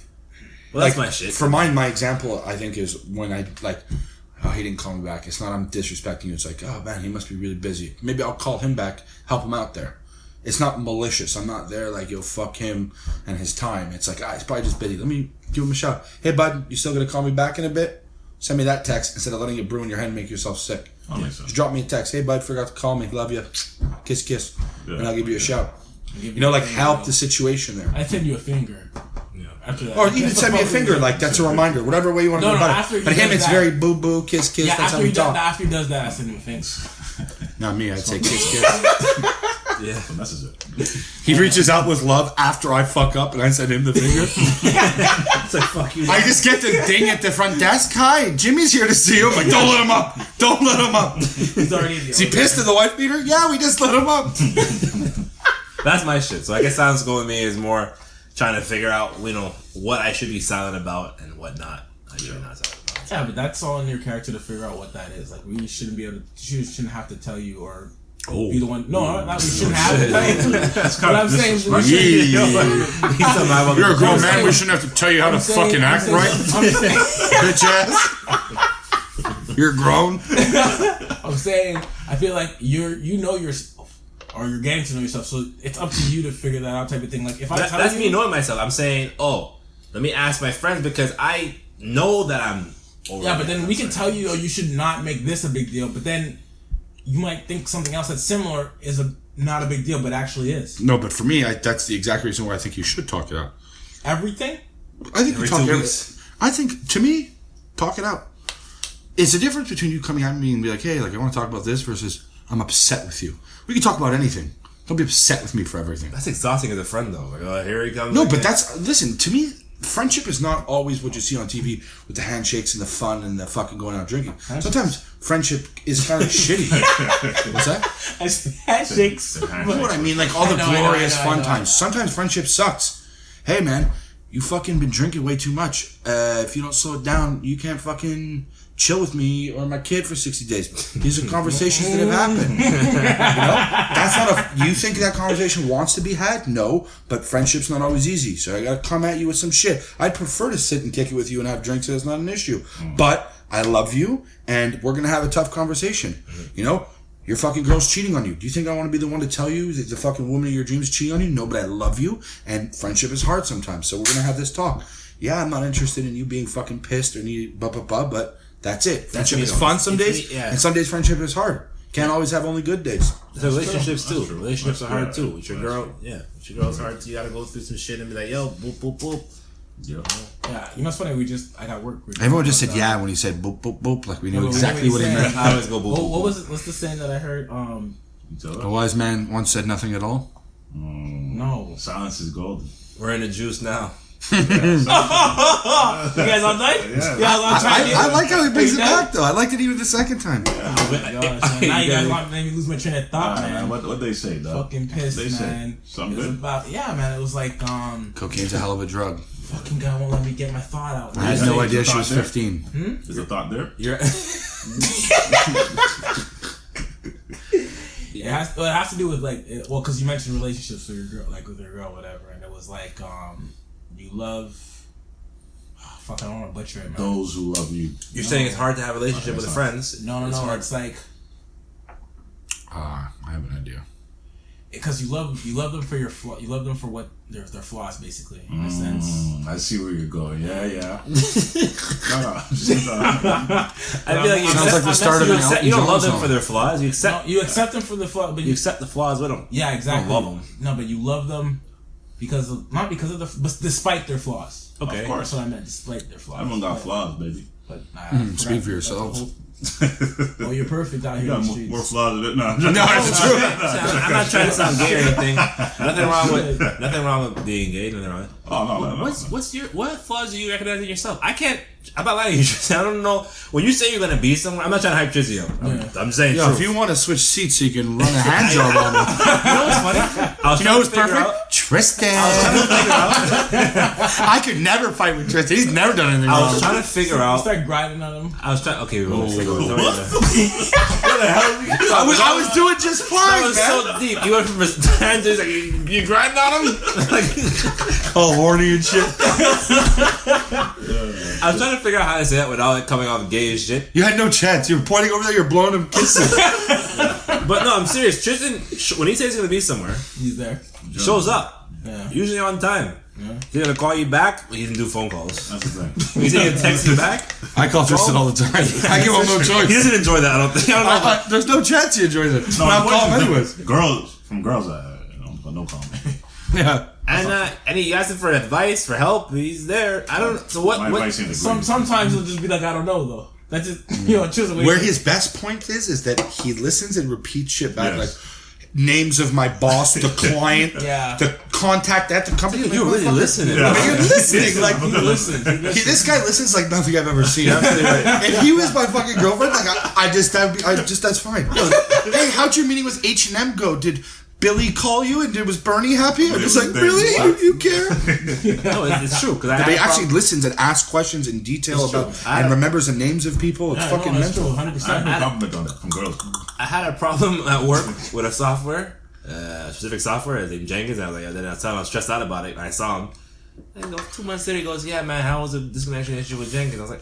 well, that's my shit. For mine, my example, I think, is when I, like, oh, he didn't call me back. It's not I'm disrespecting you. It's like, oh, man, he must be really busy. Maybe I'll call him back, help him out there. It's not malicious. I'm not there like, yo, fuck him and his time. It's like, he's probably just busy. Let me give him a shout. Hey, bud, you still going to call me back in a bit? Send me that text instead of letting it brew in your head and make yourself sick. Just drop me a text. Hey, bud, forgot to call me. Love you. Kiss, kiss. Yeah. And I'll give you a shout. You know, like, help the situation there. I send you a finger. After that. Or even send me a finger, like, that's a reminder. Whatever way you want to go about it. But him, it's very boo-boo, kiss-kiss. Yeah, that's how we talk. After he does that, I send him a finger. Not me, I'd say kiss-kiss. Yeah. So messes it. He reaches out with love after I fuck up and I send him the finger. It's like, fuck you. I just get the ding at the front desk. Hi, Jimmy's here to see you. I'm like, don't let him up. Don't let him up. He's already in the Is he pissed at the wife beater? Yeah, we just let him up. That's my shit. So I guess silence goal with me is more trying to figure out, you know, what I should be silent about and what not. I should not silent about. Yeah, but that's all in your character to figure out what that is. Like, we shouldn't be able to, shouldn't have to tell you or be the one. No, not we shouldn't have to tell you. That's what I'm saying. We shouldn't. You're a grown man. We shouldn't have to tell you how to fucking act right. Bitch ass. You're grown. I'm saying, I feel like you know yourself, or you're getting to know yourself, so it's up to you to figure that out, type of thing. Like, if I tell that's you, me knowing myself. I'm saying, let me ask my friends because I know that I'm. Yeah, but then we can tell you, you should not make this a big deal. But then you might think something else that's similar is not a big deal, but actually is. No, but for me, that's the exact reason why I think you should talk it out. Everything? I think every talk 2 weeks. I think, to me, talk it out. It's a difference between you coming at me and be like, hey, like, I want to talk about this versus I'm upset with you. We can talk about anything. Don't be upset with me for everything. That's exhausting as a friend, though. Like, here he comes. No, again. but listen, to me, friendship is not always what you see on TV with the handshakes and the fun and the fucking going out drinking. Sometimes friendship is kind of shitty. What's that? Handshakes. You know what I mean? Like all the glorious fun times. Sometimes friendship sucks. Hey, man, you fucking been drinking way too much. If you don't slow it down, you can't fucking chill with me or my kid for 60 days. These are conversations that have happened. You know? That's not you think that conversation wants to be had? No, but friendship's not always easy. So I gotta come at you with some shit. I'd prefer to sit and kick it with you and have drinks, so it's not an issue. But I love you and we're gonna have a tough conversation. You know? Your fucking girl's cheating on you. Do you think I want to be the one to tell you that the fucking woman of your dreams is cheating on you? No, but I love you and friendship is hard sometimes. So we're gonna have this talk. Yeah, I'm not interested in you being fucking pissed or need but that's it. Friendship is fun some days, and some days friendship is hard. Can't always have only good days. So relationships too. Relationships are hard too. With your girl, with your girl's hard too. You gotta go through some shit and be like, yo, boop, boop, boop. Yeah, you know what's funny? I got work. Everyone just said yeah when he said boop, boop, boop. Like we knew exactly what he meant. I always go boop, boop. What was it? What's the saying that I heard? A wise man once said nothing at all. No. Silence is golden. We're in the juice now. You guys all done? Yeah. I like how he brings it back though. I liked it even the second time. Oh my gosh, man. Now you guys want to make me lose my train of thought, man. What they say, dog? Fucking pissed, They man. say something It was good? about, yeah, man. It was like, Cocaine's a hell of a drug. fucking guy won't let me get my thought out. I had Yeah, no you idea she thought was there. 15. Is a thought there? You're. It has to do with like, because you mentioned relationships with your girl, like with your girl, whatever, and it was like, you love. Fuck, I don't want to butcher it, man. Those who love you. You're saying it's hard to have a relationship with friends. No. hard. It's like I have an idea. because you love them for your flaw. You love them for what their flaws, basically, in a sense. I see where you're going. Yeah. No. I feel like Sounds like the start of an Elton you don't love John them song. for their flaws. You accept them for the flaw, but you accept the flaws with them. yeah, exactly. You don't love them. No, but you love them not because of but despite their flaws. Okay. Of course. That's what I meant. Despite their flaws. Everyone got flaws, baby. But Speak for yourselves. Oh, you're perfect out You here in got the streets. more flaws than it. No, No, it's true. I'm not trying to sound gay or anything. Nothing wrong with being gay. Nothing wrong. Oh no. What flaws do you recognize in yourself? I can't. I'm not lying to you, Tristan. I don't know. When you say you're gonna be somewhere, I'm not trying to hype Trizzy up. I'm just saying. Yo, truth. if you want to switch seats so you can run a hand job on me. You know what's funny? You know who's perfect? Tristan. I could never fight with Tristan. He's never done anything I wrong. was trying to figure out. Start grinding on him. I was trying. Okay, we'll figure it out. What the hell? I was doing just That fine, was man. so deep. You went from a stand to like you grind on him. Like, All horny and shit. I was trying to figure out how to say that without it coming off gay as shit. You had no chance. You were pointing over there. You're blowing him kisses. But no, I'm serious. Tristan, when he says he's gonna be somewhere, He's there. he shows up. Yeah. Usually on time. Yeah. He's gonna call you back. He doesn't do phone calls. That's the thing. He's gonna text you back. I call Tristan all the time. I give him no He choice. doesn't enjoy that. I don't think. I don't know. There's no chance he enjoys it. No, I'll boys call him is anyways. different. Girls, no comment. Yeah. And he asked him for advice, for help. He's there. I don't. So what? My advice ain't agreeing. Sometimes he'll just be like, I don't know though. That's just choose a way. Where his best point is that he listens and repeats shit back, Yes. like names of my boss, the client, Yeah. the contact at the company. You're really listening. Yeah. You're listening. Like He listens. this guy listens like nothing I've ever seen. If he was my fucking girlfriend, like that's fine. Hey, how'd your meeting with H&M go? Did Billy call you and was Bernie happy? I'm just like, really? You care? No, it's true. Because But he actually listens and asks questions in detail about and remembers the names of people. It's fucking mental. 100%. I have a compliment on that from girls. I had a problem at work with a software, specific software named Jenkins. I was like, then I was telling him I was stressed out about it, and I saw him. And 2 months later, he goes, "Yeah, man, how was the disconnection issue with Jenkins?" I was like,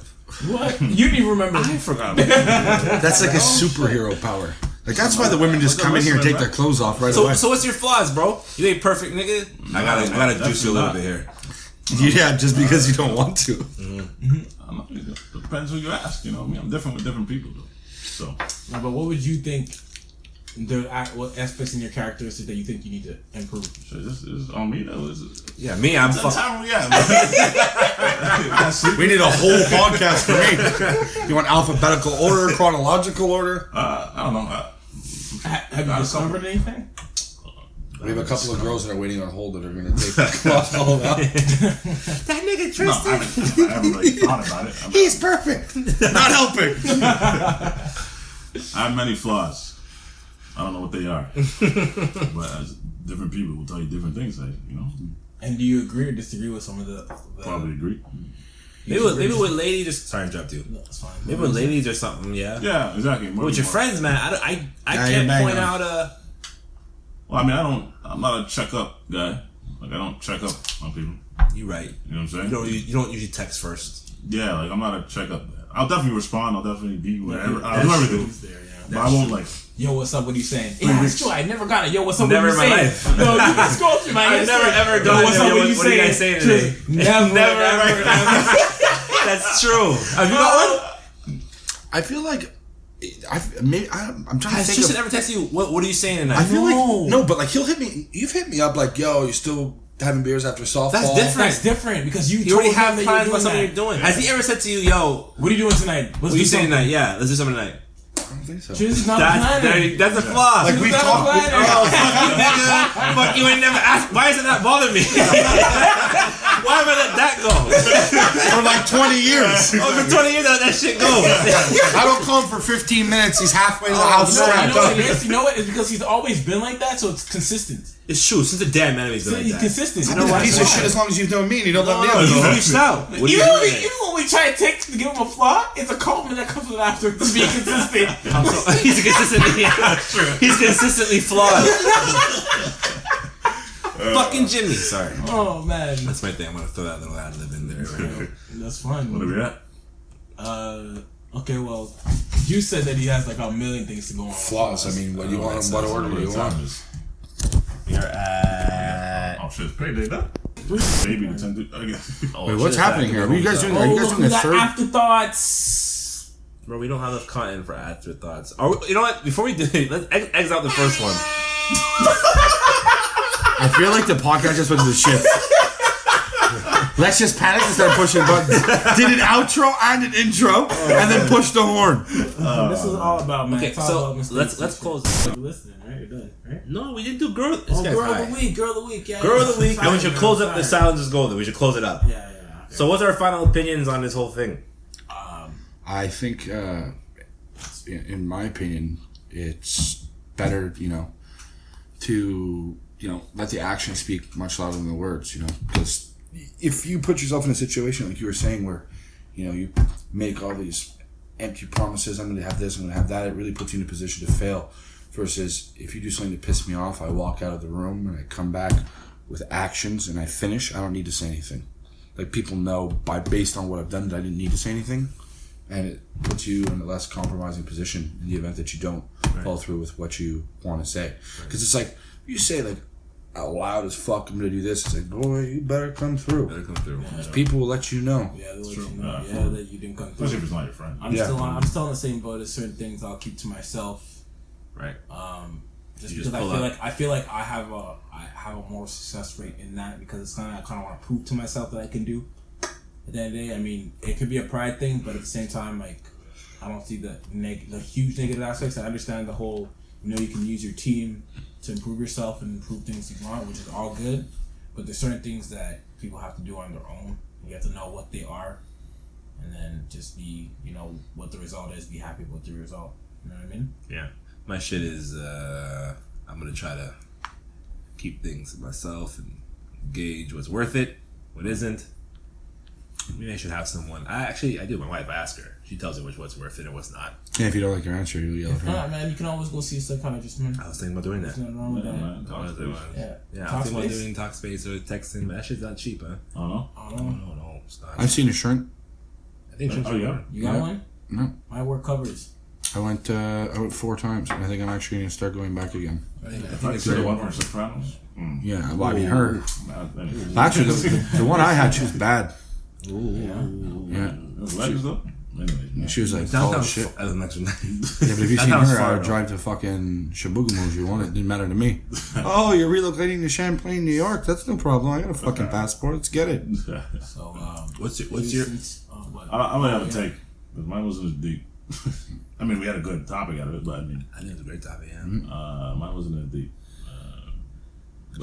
What? You didn't even remember. "I forgot." About that. That's like a superhero power. Like that's why the women just come in here and take their clothes off right away. So what's your flaws, bro? You ain't perfect, nigga. I gotta juice you a little bit here. Yeah, just because you don't want to. It depends who you ask. You know, I'm different with different people, though. So, No, but what would you think? What aspects in your characteristics that you think you need to improve? is this on me though? Yeah, me, I'm That's fuck. how we at. We need a whole podcast for me. You want alphabetical order, chronological order? I don't know. Have you discovered anything? We have a couple of girls that are waiting on hold that are going to take the cloth all out. That nigga No, Tristan. I haven't really thought about it. He's perfect. Not helping. I have many flaws. I don't know what they are, but different people will tell you different things. You know, And do you agree or disagree with some of the probably agree. Maybe with ladies, just sorry to interrupt you. No, it's fine. Maybe with ladies or something, yeah. Yeah, exactly. With your friends, man, I Yeah, can't bang point on. out Well, I mean, I'm not a checkup guy. Like I don't check up on people. You right. You know what I'm saying? You don't usually text first. Yeah, like I'm not a checkup guy. I'll definitely respond. I'll definitely be whatever. I'll That's do everything. He's there, yeah. But I won't like. Yo, what's up? What are you saying? Yeah, it's true. I never got it. Yo, what's up? Never what are in you my saying? life. No, you can scroll through my I've history. never ever Yo, done what's it. up? Yo, What are you what are you guys saying? saying today? Never, Never, ever. That's true. Have you got one? I feel like I'm trying to Has think Tristan of, ever texted you? What are you saying tonight? I feel No. like no, but like he'll hit me. You've hit me up like, yo, you still having beers after softball? That's different. That's different because you You already told him have that plans you're about doing something that. you're doing. Has he ever said to you, "Yo, What are you doing tonight? what are you saying tonight? Yeah, let's do something tonight." I don't think so. Tris's not That's planning. that's a flaw. Like we've not talked. planning. Oh, fuck you, nigga. Fuck you ain't never asked. Why does it not bother me? Why have I let that go? For like 20 years. Oh, for 20 years, I let that shit go. I don't call him for 15 minutes. He's halfway to the house. You know what it is? You know what? It's because he's always been like that, so it's consistent. It's true. Since the damn man, he's been like He's that. consistent. You know what? Piece of shit as long as you've known me and you don't let me out. You reached out. What are you Even doing? when we try to give him a flaw, it's a compliment that comes with after to be consistent. He's consistently flawed. Fucking Jimmy. Sorry. Oh man, That's my thing. I'm gonna throw that little ad lib in there. Right? that's fun. What are we at? Okay, well, you said that he has like a million things to go on. Flaws. I mean, what do you want? What order do you want? You're at. Oh shit, it's payday now. Maybe the 10 Wait, what's happening here? Are you guys doing? Are you guys doing we a got third? afterthoughts. Bro, we don't have enough content for afterthoughts. You know what? Before we do it, let's X out the first one. I feel like the podcast just went to the shit. Let's just panic and start pushing buttons. Did an outro and an intro, and then push the horn. This is all about, man. Okay, It's all so about mistakes. let's close this. You're listening, right? You're done, right? No, we didn't do girl. This Oh, guy's girl high. of the week, girl of the week, yeah. Girl of the week. And we should Sorry, close up the sorry. silence is golden. We should close it up. Yeah. So, what's our final opinions on this whole thing? I think, in my opinion, it's better, to let the action speak much louder than the words. Because if you put yourself in a situation like you were saying, where you make all these empty promises, I'm going to have this, I'm going to have that, it really puts you in a position to fail. Versus if you do something to piss me off, I walk out of the room and I come back with actions and I finish. I don't need to say anything. Like, people know based on what I've done that I didn't need to say anything, and it puts you in a less compromising position in the event that you don't follow through with what you want to say. Because it's like, you say like out loud as fuck, I'm gonna do this. It's like, boy, you better come through. Because people will let you know. Yeah, they'll let True. you know. Yeah, Yeah, that you didn't come through. Especially if it's not your friend. I'm still on the same boat as certain things I'll keep to myself. Right. Just You because just pull I feel like I have a more success rate in that, because it's something I kind of want to prove to myself that I can do. At the end of the day, I mean, it could be a pride thing, but at the same time, like, I don't see the huge negative aspects. I understand the whole, you can use your team to improve yourself and improve things you want, which is all good. But there's certain things that people have to do on their own. You have to know what they are, and then just be, what the result is. Be happy with the result. You know what I mean? Yeah. My shit is, I'm gonna try to keep things to myself and gauge what's worth it, what isn't. Maybe I should have someone. I do. My wife, I ask her. She tells me what's worth it and what's not. Yeah, if you don't like your answer, you'll yell at her. Alright, man, you can always go see a psychiatrist, man. I was thinking about doing that. There's nothing wrong with that. Yeah, I Talk was thinking about space? doing talk space or texting, but that shit's not cheap, huh? Oh no. No, it's not. I've seen a shrink. I think Oh, yeah. You got one? No. My work covers. I went 4 times, and I think I'm actually going to start going back again. I think If I it's say good. one from Sopranos. Yeah, well, I mean, her. Anyway. Actually, the one I had, she was bad. Yeah. Legs though. Anyway, She was like tall Downtown. as shit. As an extra night. Yeah, but if you seen Downtown's her, I far, would though. drive to fucking Shabugamu if you want. It didn't matter to me. Oh, you're relocating to Champlain, New York? That's no problem. I got a fucking passport. Let's get it. So, What's your? I'm gonna have a take because mine wasn't as deep. I mean, we had a good topic out of it, but I mean, I think it's a great topic. Yeah. mine wasn't as deep.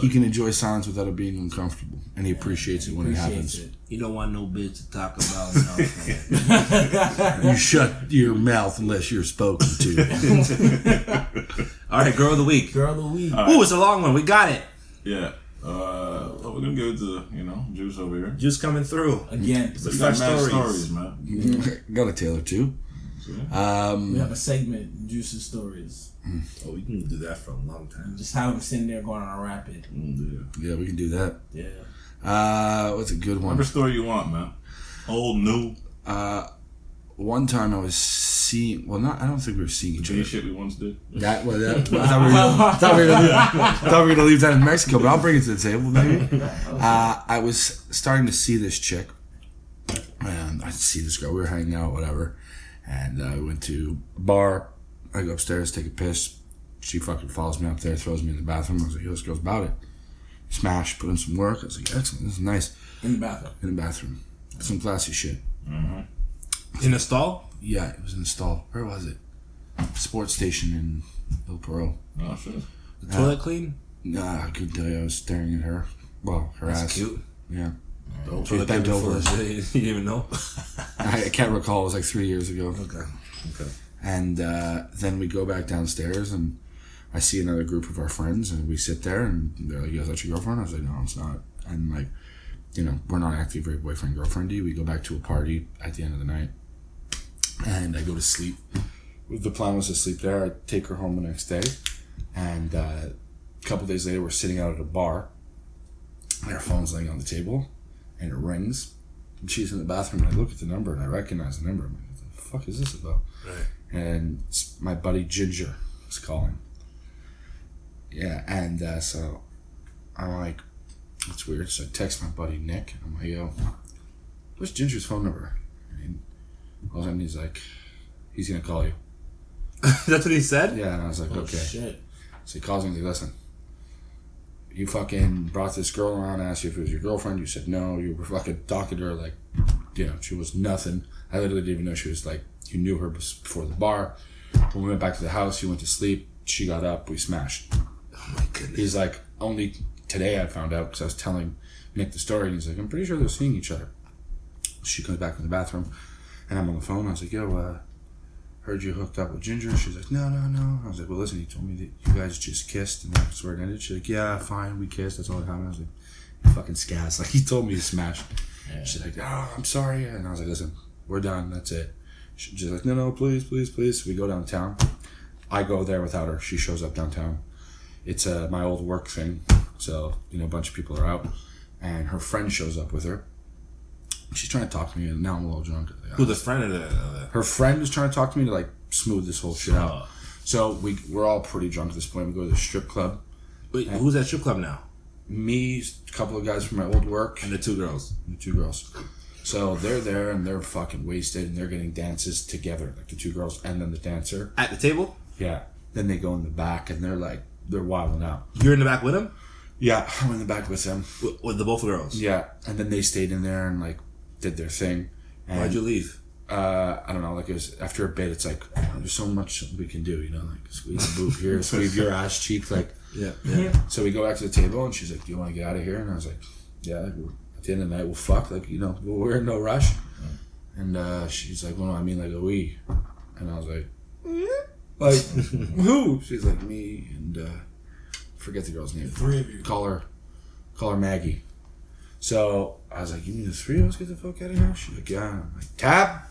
He can enjoy silence without it being uncomfortable, and he appreciates it when it happens. You don't want no bitch to talk about nothing. You shut your mouth unless you're spoken to. All right, girl of the week. Girl of the week. Ooh, it's a long one. We got it. Yeah. Well, we're gonna give it to Juice over here. Juice coming through. Again, So you fresh got mad stories. stories, man. Got a tale or two. we have a segment, Juice's Stories. Oh, we can do that for a long time. Just have him sitting there going on a rapid. Yeah, we can do that. Yeah. What's a good one? Whatever story you want, man. Old, new. One time I was seeing. Well, not. I don't think we were seeing each Gay other. shit we once did. I thought we were gonna leave that in Mexico, but I'll bring it to the table, maybe. I was starting to see this chick, and I see this girl. We were hanging out, whatever, and I went to a bar. I go upstairs, take a piss. She fucking follows me up there, throws me in the bathroom. I was like, "Yo, this girl's about it." Smash, put in some work. I was like, "Excellent, this is nice." In the bathroom. In the bathroom, some classy shit. In a stall? Yeah, it was in the stall. Where was it? Sports station in El Perot. Oh shit. The toilet clean? Nah, I couldn't tell you. I was staring at her. Well, her That's ass. cute. Yeah. She was bent over. You didn't even know? I can't recall. It was like 3 years ago. Okay. And then we go back downstairs, and I see another group of our friends, and we sit there, and they're like, "Yo, is that your girlfriend?" I was like, "No, it's not." And like, we're not acting very boyfriend-girlfriendy. We go back to a party at the end of the night, and I go to sleep. The plan was to sleep there. I take her home the next day, and a couple days later, we're sitting out at a bar, and her phone's laying on the table, and it rings, and she's in the bathroom, and I look at the number, and I recognize the number. I'm like, what the fuck is this about? Right. And it's my buddy Ginger is calling. Yeah, and so I'm like, that's weird. So I text my buddy Nick, and I'm like, yo, what's Ginger's phone number? And all of a sudden he's like, he's going to call you. That's what he said? Yeah, and I was like, okay. Shit. So he calls me and he's like, listen, you fucking brought this girl around, asked you if it was your girlfriend. You said no. You were fucking talking to her like, she was nothing. I literally didn't even know she was like, you knew her before the bar. When we went back to the house, you went to sleep. She got up. We smashed. Oh my goodness. He's like, only today I found out because I was telling Nick the story, and he's like, I'm pretty sure they're seeing each other. She comes back from the bathroom, and I'm on the phone. I was like, yo, heard you hooked up with Ginger. She's like, no. I was like, well, listen, he told me that you guys just kissed, and that's where it ended. She's like, yeah, fine, we kissed. That's all that happened. I was like, you fucking scaz. Like, he told me to smash. Yeah. She's like, oh, I'm sorry. And I was like, listen, we're done. That's it. She's like, no, please. So we go downtown. I go there without her. She shows up downtown. It's my old work thing. So, a bunch of people are out. And her friend shows up with her. She's trying to talk to me, and now I'm a little drunk. Who's the friend of the... Her friend was trying to talk to me to, like, smooth this whole shit out. So we're all pretty drunk at this point. We go to the strip club. Wait, who's at strip club now? Me, a couple of guys from my old work. And the two girls. So they're there, and they're fucking wasted, and they're getting dances together, like the two girls and then the dancer. At the table? Yeah. Then they go in the back, and they're wilding out. You're in the back with them? Yeah, I'm in the back with them. With the both girls? Yeah. And then they stayed in there and, like, did their thing. And, why'd you leave? I don't know, like, it was, after a bit, it's like, there's so much we can do, like, squeeze a boob here, squeeze your ass cheek, like. Yeah. So we go back to the table, and she's like, do you want to get out of here? And I was like, yeah, at the end of the night, we'll fuck, like, we're in no rush. And she's like, well, no, I mean, like, a we. And I was like, like, who? She's like, me, and forget the girl's name. The three of you. Call her Maggie. So I was like, you mean the three of us get the fuck out of here? She's like, yeah. I'm like, cab.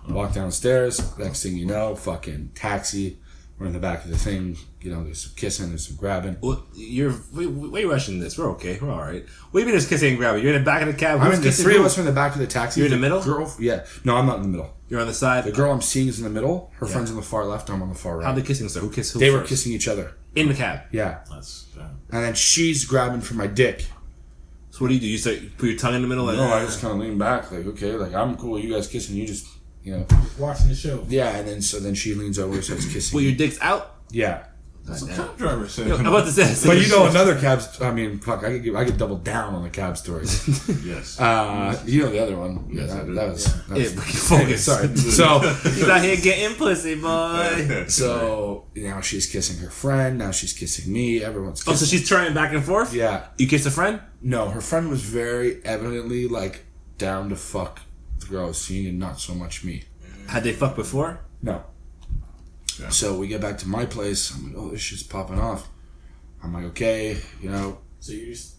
Walk downstairs. Next thing you know, fucking taxi. We're in the back of the thing. There's some kissing, there's some grabbing. Well, you're way rushing this. We're okay. We're all right. What do you mean there's kissing and grabbing? You're in the back of the cab. I mean, the three of us are in the back of the taxi. You're in the middle? Girl, yeah. No, I'm not in the middle. You're on the side? The girl I'm seeing is in the middle. Her friend's on the far left. I'm on the far right. How'd the kissing start? Who kissed who They first? were kissing each other. In the cab? Yeah. That's and then she's grabbing for my dick. So what do? You start put your tongue in the middle? No, I just kind of lean back, like, okay, like, I'm cool, you guys kissing, you just, watching the show. Yeah, and then she leans over and starts kissing. Well, your dick's out? Yeah. That's what cab driver said. I'm about to say. But another cab's, I mean, fuck, I could double down on the cab stories. Yes. The other one. Yes, that I was. Focus. Sorry. So he's out here getting pussy, boy. So now she's kissing her friend. Now she's kissing me. Everyone's kissing. Oh, so she's turning back and forth? Yeah. You kissed a friend? No, her friend was very evidently, like, down to fuck the girl I was seeing and not so much me. Had they fucked before? No. Yeah. So we get back to my place. I'm like, oh, this shit's popping off. I'm like, okay, So you just...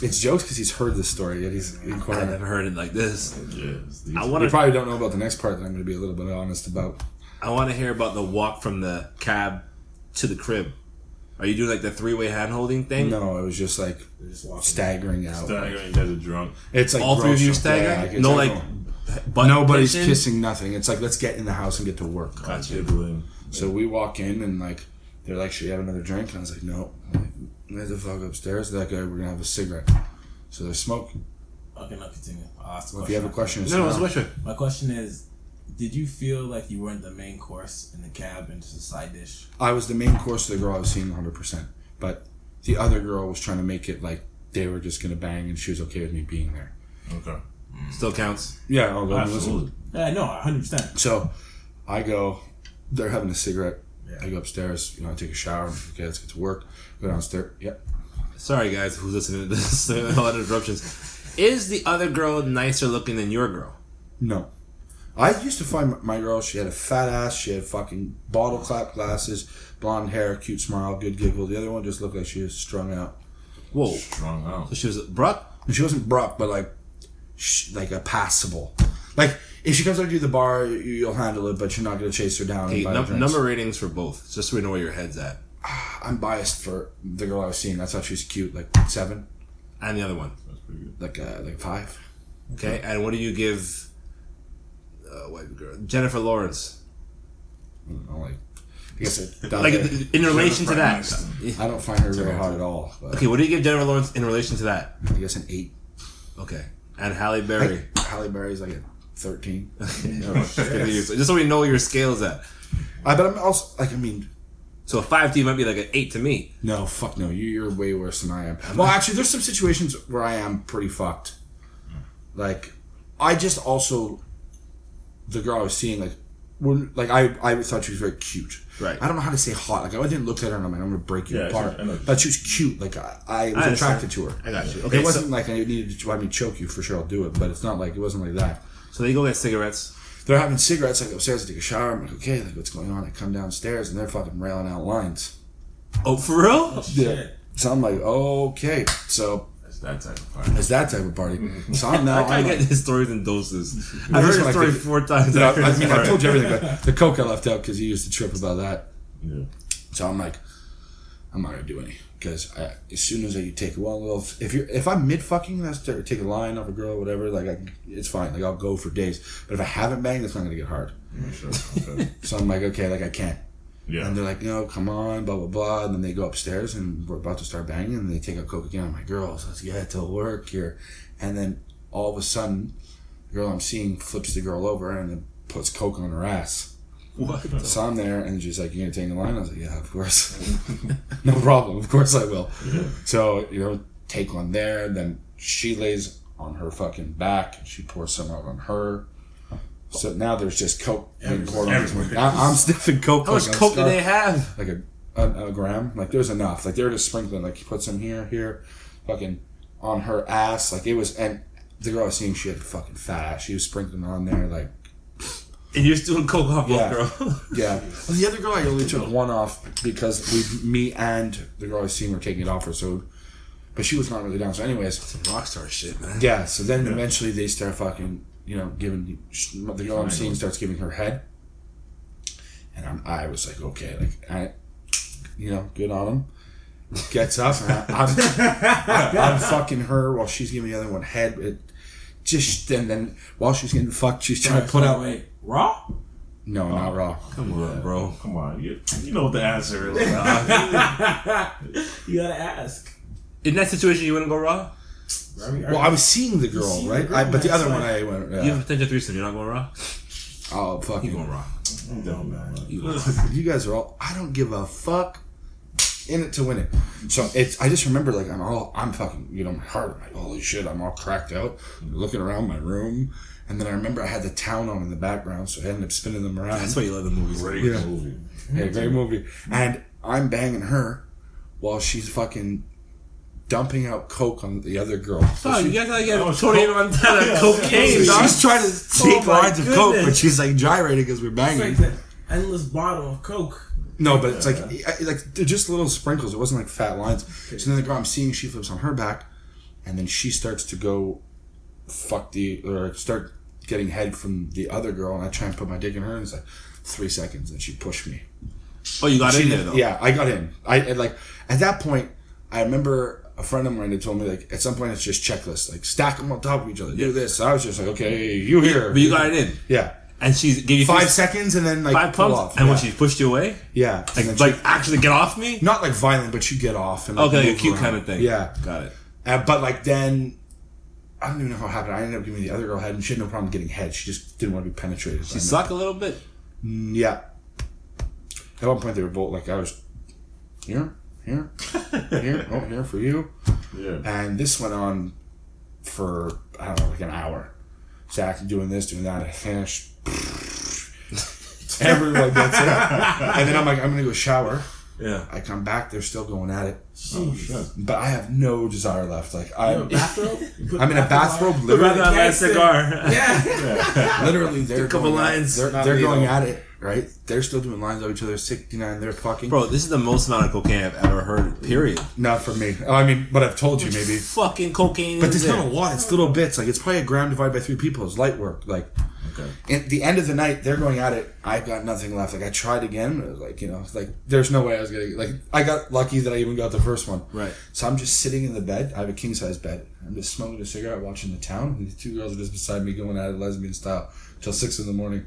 It's jokes because he's heard this story, yet he's inquiring. I never heard it like this. Yes. You probably don't know about the next part that I'm going to be a little bit honest about. I want to hear about the walk from the cab to the crib. Are you doing like the three-way hand-holding thing? No, it was just like staggering out. Staggering, you guys are drunk. It's like all three of you staggering? No, like... But nobody's kissing, nothing. It's like, let's get in the house and get to work. Gotcha. So we walk in and like they're like, should you have another drink? And I was like, no. I'm like, get the fuck upstairs. That guy, we're gonna have a cigarette. So they're smoking. Okay, now continue. I'll ask the Well, question. if you have a question, no, it's a question. My question is, did you feel like you weren't the main course in the cab and just a side dish? I was the main course of the girl I was seeing 100%, but the other girl was trying to make it like they were just gonna bang and she was okay with me being there. Okay. Still counts. Yeah, I'll go. Absolutely. Yeah, no, 100%. So I go, they're having a cigarette. Yeah. I go upstairs, I take a shower. Okay, let's get to work. Go downstairs. Yep. Sorry, guys, who's listening to this? A lot of interruptions. Is the other girl nicer looking than your girl? No. I used to find my girl, she had a fat ass, she had fucking bottle clap glasses, blonde hair, cute smile, good giggle. The other one just looked like she was strung out. Whoa. Strung out. So she was Brooke? She wasn't Brooke, but like a passable. Like, if she comes up to you at the bar, you'll handle it, but you're not going to chase her down. Okay, and buy her drinks. number ratings for both, just so we know where your head's at. I'm biased for the girl I was seeing. I thought she was cute, like 7. And the other one? That's pretty good. Like a 5. Okay, and what do you give Jennifer Lawrence? I don't know, I guess Like, in relation to that. I don't find her very hot at all. Okay, what do you give Jennifer Lawrence in relation to that? I guess an 8. Okay. And Halle Berry? Halle Berry's like a 13. Just so we know where your scale's at. But I'm also, So a 5 to you might be like an 8 to me. no, fuck no. You're way worse than I am. Well, actually, there's some situations where I am pretty fucked. Like, I just also, the girl I was seeing, I thought she was very cute. Right. I don't know how to say hot. Like, I didn't look at her and I'm like, I'm going to break you apart. I know. But she was cute. Like, I was attracted to her. I got you. Okay, It wasn't like I needed to have me choke you. For sure, I'll do it. But it's not like, it wasn't like that. So they go get cigarettes. They're having cigarettes. I go upstairs to take a shower. I'm like, okay, like, what's going on? I come downstairs and they're fucking railing out lines. Oh, for real? Yeah. So I'm like, okay. So It's that type of party. it's that type of party. So I'm now. I I'm get like, his stories in doses. I've heard his one I story think- 4 times. I mean, I told you everything, but the coke I left out because he used to trip about that. Yeah. So I'm like, I'm not gonna do any because as soon as you take one little, if I'm mid fucking, that's to take a line off a girl, or whatever. Like it's fine. Like I'll go for days. But if I haven't banged, it's not gonna get hard. Sure. Okay. So I'm like, okay, like I can't. Yeah. And they're like, no, come on, blah blah blah. And then they go upstairs and we're about to start banging, and they take out coke again. I'm like, girls, let's get to work here. And then all of a sudden, the girl I'm seeing flips the girl over and then puts coke on her ass. What? So I'm there, and she's like, "You gonna take the line?" I was like, "Yeah, of course, no problem. Of course I will." Yeah. So take one there. Then she lays on her fucking back. She pours some out on her. So now there's just coke being poured on me. I'm sniffing coke. How much coke do they have? Like a gram. Like there's enough. Like they're just sprinkling. Like you put some here, fucking on her ass. Like it was, and the girl I was seeing, she had a fucking fat ass. She was sprinkling on there like. And you're still doing coke off Yeah. both girl. Yeah. Well, the other girl I only took one off because me and the girl I was seeing were taking it off her. So, but she was not really down. So, anyways, Some rockstar shit, man. yeah. So then eventually they start fucking, giving the girl I'm seeing starts giving her head, and I was like, okay, like good on him. Gets up, and I'm fucking her while she's giving the other one head. And then while she's getting fucked, she's trying to put out. Wait, raw? No, not raw. Come on, bro. Come on. You know what the answer is. You gotta ask. In that situation, you wouldn't go raw? Well, I was seeing the girl, seen the right? girl, But the that's other one, why. I went. You have a potential threesome, you're not going raw? Oh, fuck You you. going raw. Don't know. You guys are all. I don't give a fuck. In it to win it. So I just remember like I'm fucking. My heart. I'm like, holy shit! I'm all cracked out. I'm looking around my room, and then I remember I had the town on in the background, so I ended up spinning them around. That's why you love the movies. Great Yeah. movie. Yeah, great movie. And I'm banging her while she's fucking dumping out coke on the other girl. So Oh, she- you guys gotta get Tony Montana cocaine, so dog. she's trying to take my lines of coke, but goodness. she's like gyrating because we're It's banging. like the endless bottle of Coke. No, but it's like they're just little sprinkles. It wasn't like fat lines. So then the girl I'm seeing, she flips on her back, and then she starts to go start getting head from the other girl, and I try and put my dick in her, and it's like 3 seconds, and she pushed me. Oh, you got in there, though. Yeah, I got in. At that point, I remember a friend of mine had told me like at some point it's just checklists, like stack them on top of each other, do this. So I was just like, okay, you here, But you got it in. yeah. And she gave you 5 seconds, and then like 5 pull pumps. off. And yeah. when she pushed you away? Yeah. And then Like, she- actually get off me? not like violent, but you get off. And, like, Okay, like a move cute around. kind of thing. Yeah. Got it. But like then, I don't even know how it happened. I ended up giving the other girl head, and she had no problem getting head. She just didn't want to be penetrated. She suck a little bit? Yeah. At one point, they were both like, I was here, here for you. Yeah. And this went on for, I don't know, like an hour. Zach doing this, doing that. I finished. Everyone gets it. And then I'm like, I'm going to go shower. Yeah. I come back, they're still going at it. Oh, shit. But I have no desire left. Like You have a bathrobe? I'm in a bathrobe, Put literally. that last cigar. Yeah. Literally, they're A couple going lines. They're going at it, right? They're still doing lines of each other. 69, they're fucking. Bro, this is the most amount of cocaine I've ever heard. Period. Not for me. Oh, I mean, but I've told you maybe. Fucking cocaine. But is it's there. not a lot. It's little bits. Like it's probably a gram divided by 3 people. It's light work. Like Okay. at the end of the night, they're going at it. I've got nothing left. Like I tried again. It was like like there's no way I was gonna. Like I got lucky that I even got the first one. Right. So I'm just sitting in the bed. I have a king size bed. I'm just smoking a cigarette, watching the town, and these 2 girls are just beside me going at it lesbian style till 6 in.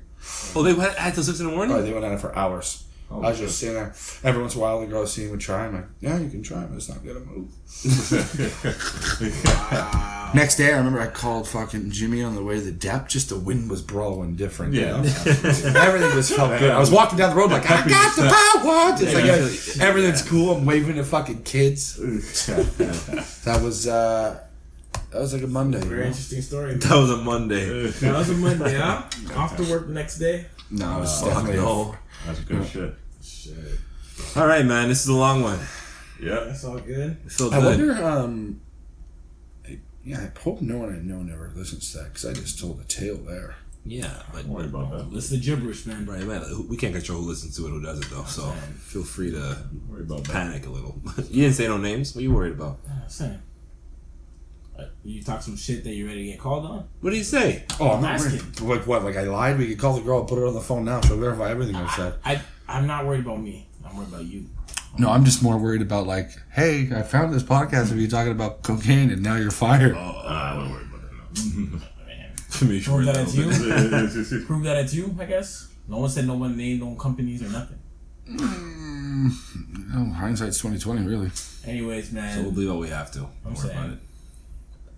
Oh, they went at till 6 in the morning? Oh, they went at it for hours. Oh, I was just sitting there. Every once in a while, the girl I was seeing would try. I'm like, yeah, you can try, but it's not gonna move. Next day, I remember I called fucking Jimmy on the way to the dep. Just the wind was blowing different. Yeah. Everything just felt good. I was walking down the road like, I got the power. It's like everything's cool. I'm waving to fucking kids. That was like a Monday. Very interesting story. That was a Monday. That was a Monday, huh? Off to work the next day. No, it was Fuck definitely. no. That's good shit. Shit. All right, man. This is a long one. Yeah. That's all good. It feels I good. wonder. I hope no one I know never listens to that because I just told a tale there. Yeah, but Don't worry about that. Listen to gibberish, man. right, man. We can't control who listens to it, who doesn't, though. So feel free to Don't worry about that. panic a little. You didn't say no names. What are you worried about? I'm saying. You talk some shit that you're ready to get called on? What do you say? Oh, I'm I'm not asking. worried. Like what? Like I lied? We could call the girl, put her on the phone now. She'll verify everything I said. I'm not worried about me. I'm worried about you. No, I'm just more worried about like, hey, I found this podcast of you talking about cocaine and now you're fired. I don't worry about that. Man. To me, Prove that it's you. No. Prove that it's you, I guess. No one said no one named no companies or nothing. No, hindsight's 2020, really. Anyways, man. So we'll believe all we have to. I'm Don't worry saying. about it.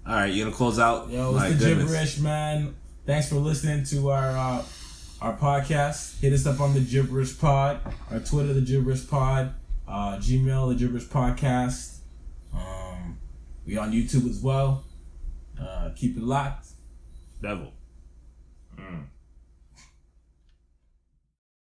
All right, you gonna close out? Yo, My it's the goodness. gibberish, man. Thanks for listening to our podcast. Hit us up on the Gibberish Pod, our Twitter, the Gibberish Pod, Gmail, the Gibberish Podcast. We on YouTube as well. Keep it locked. Devil.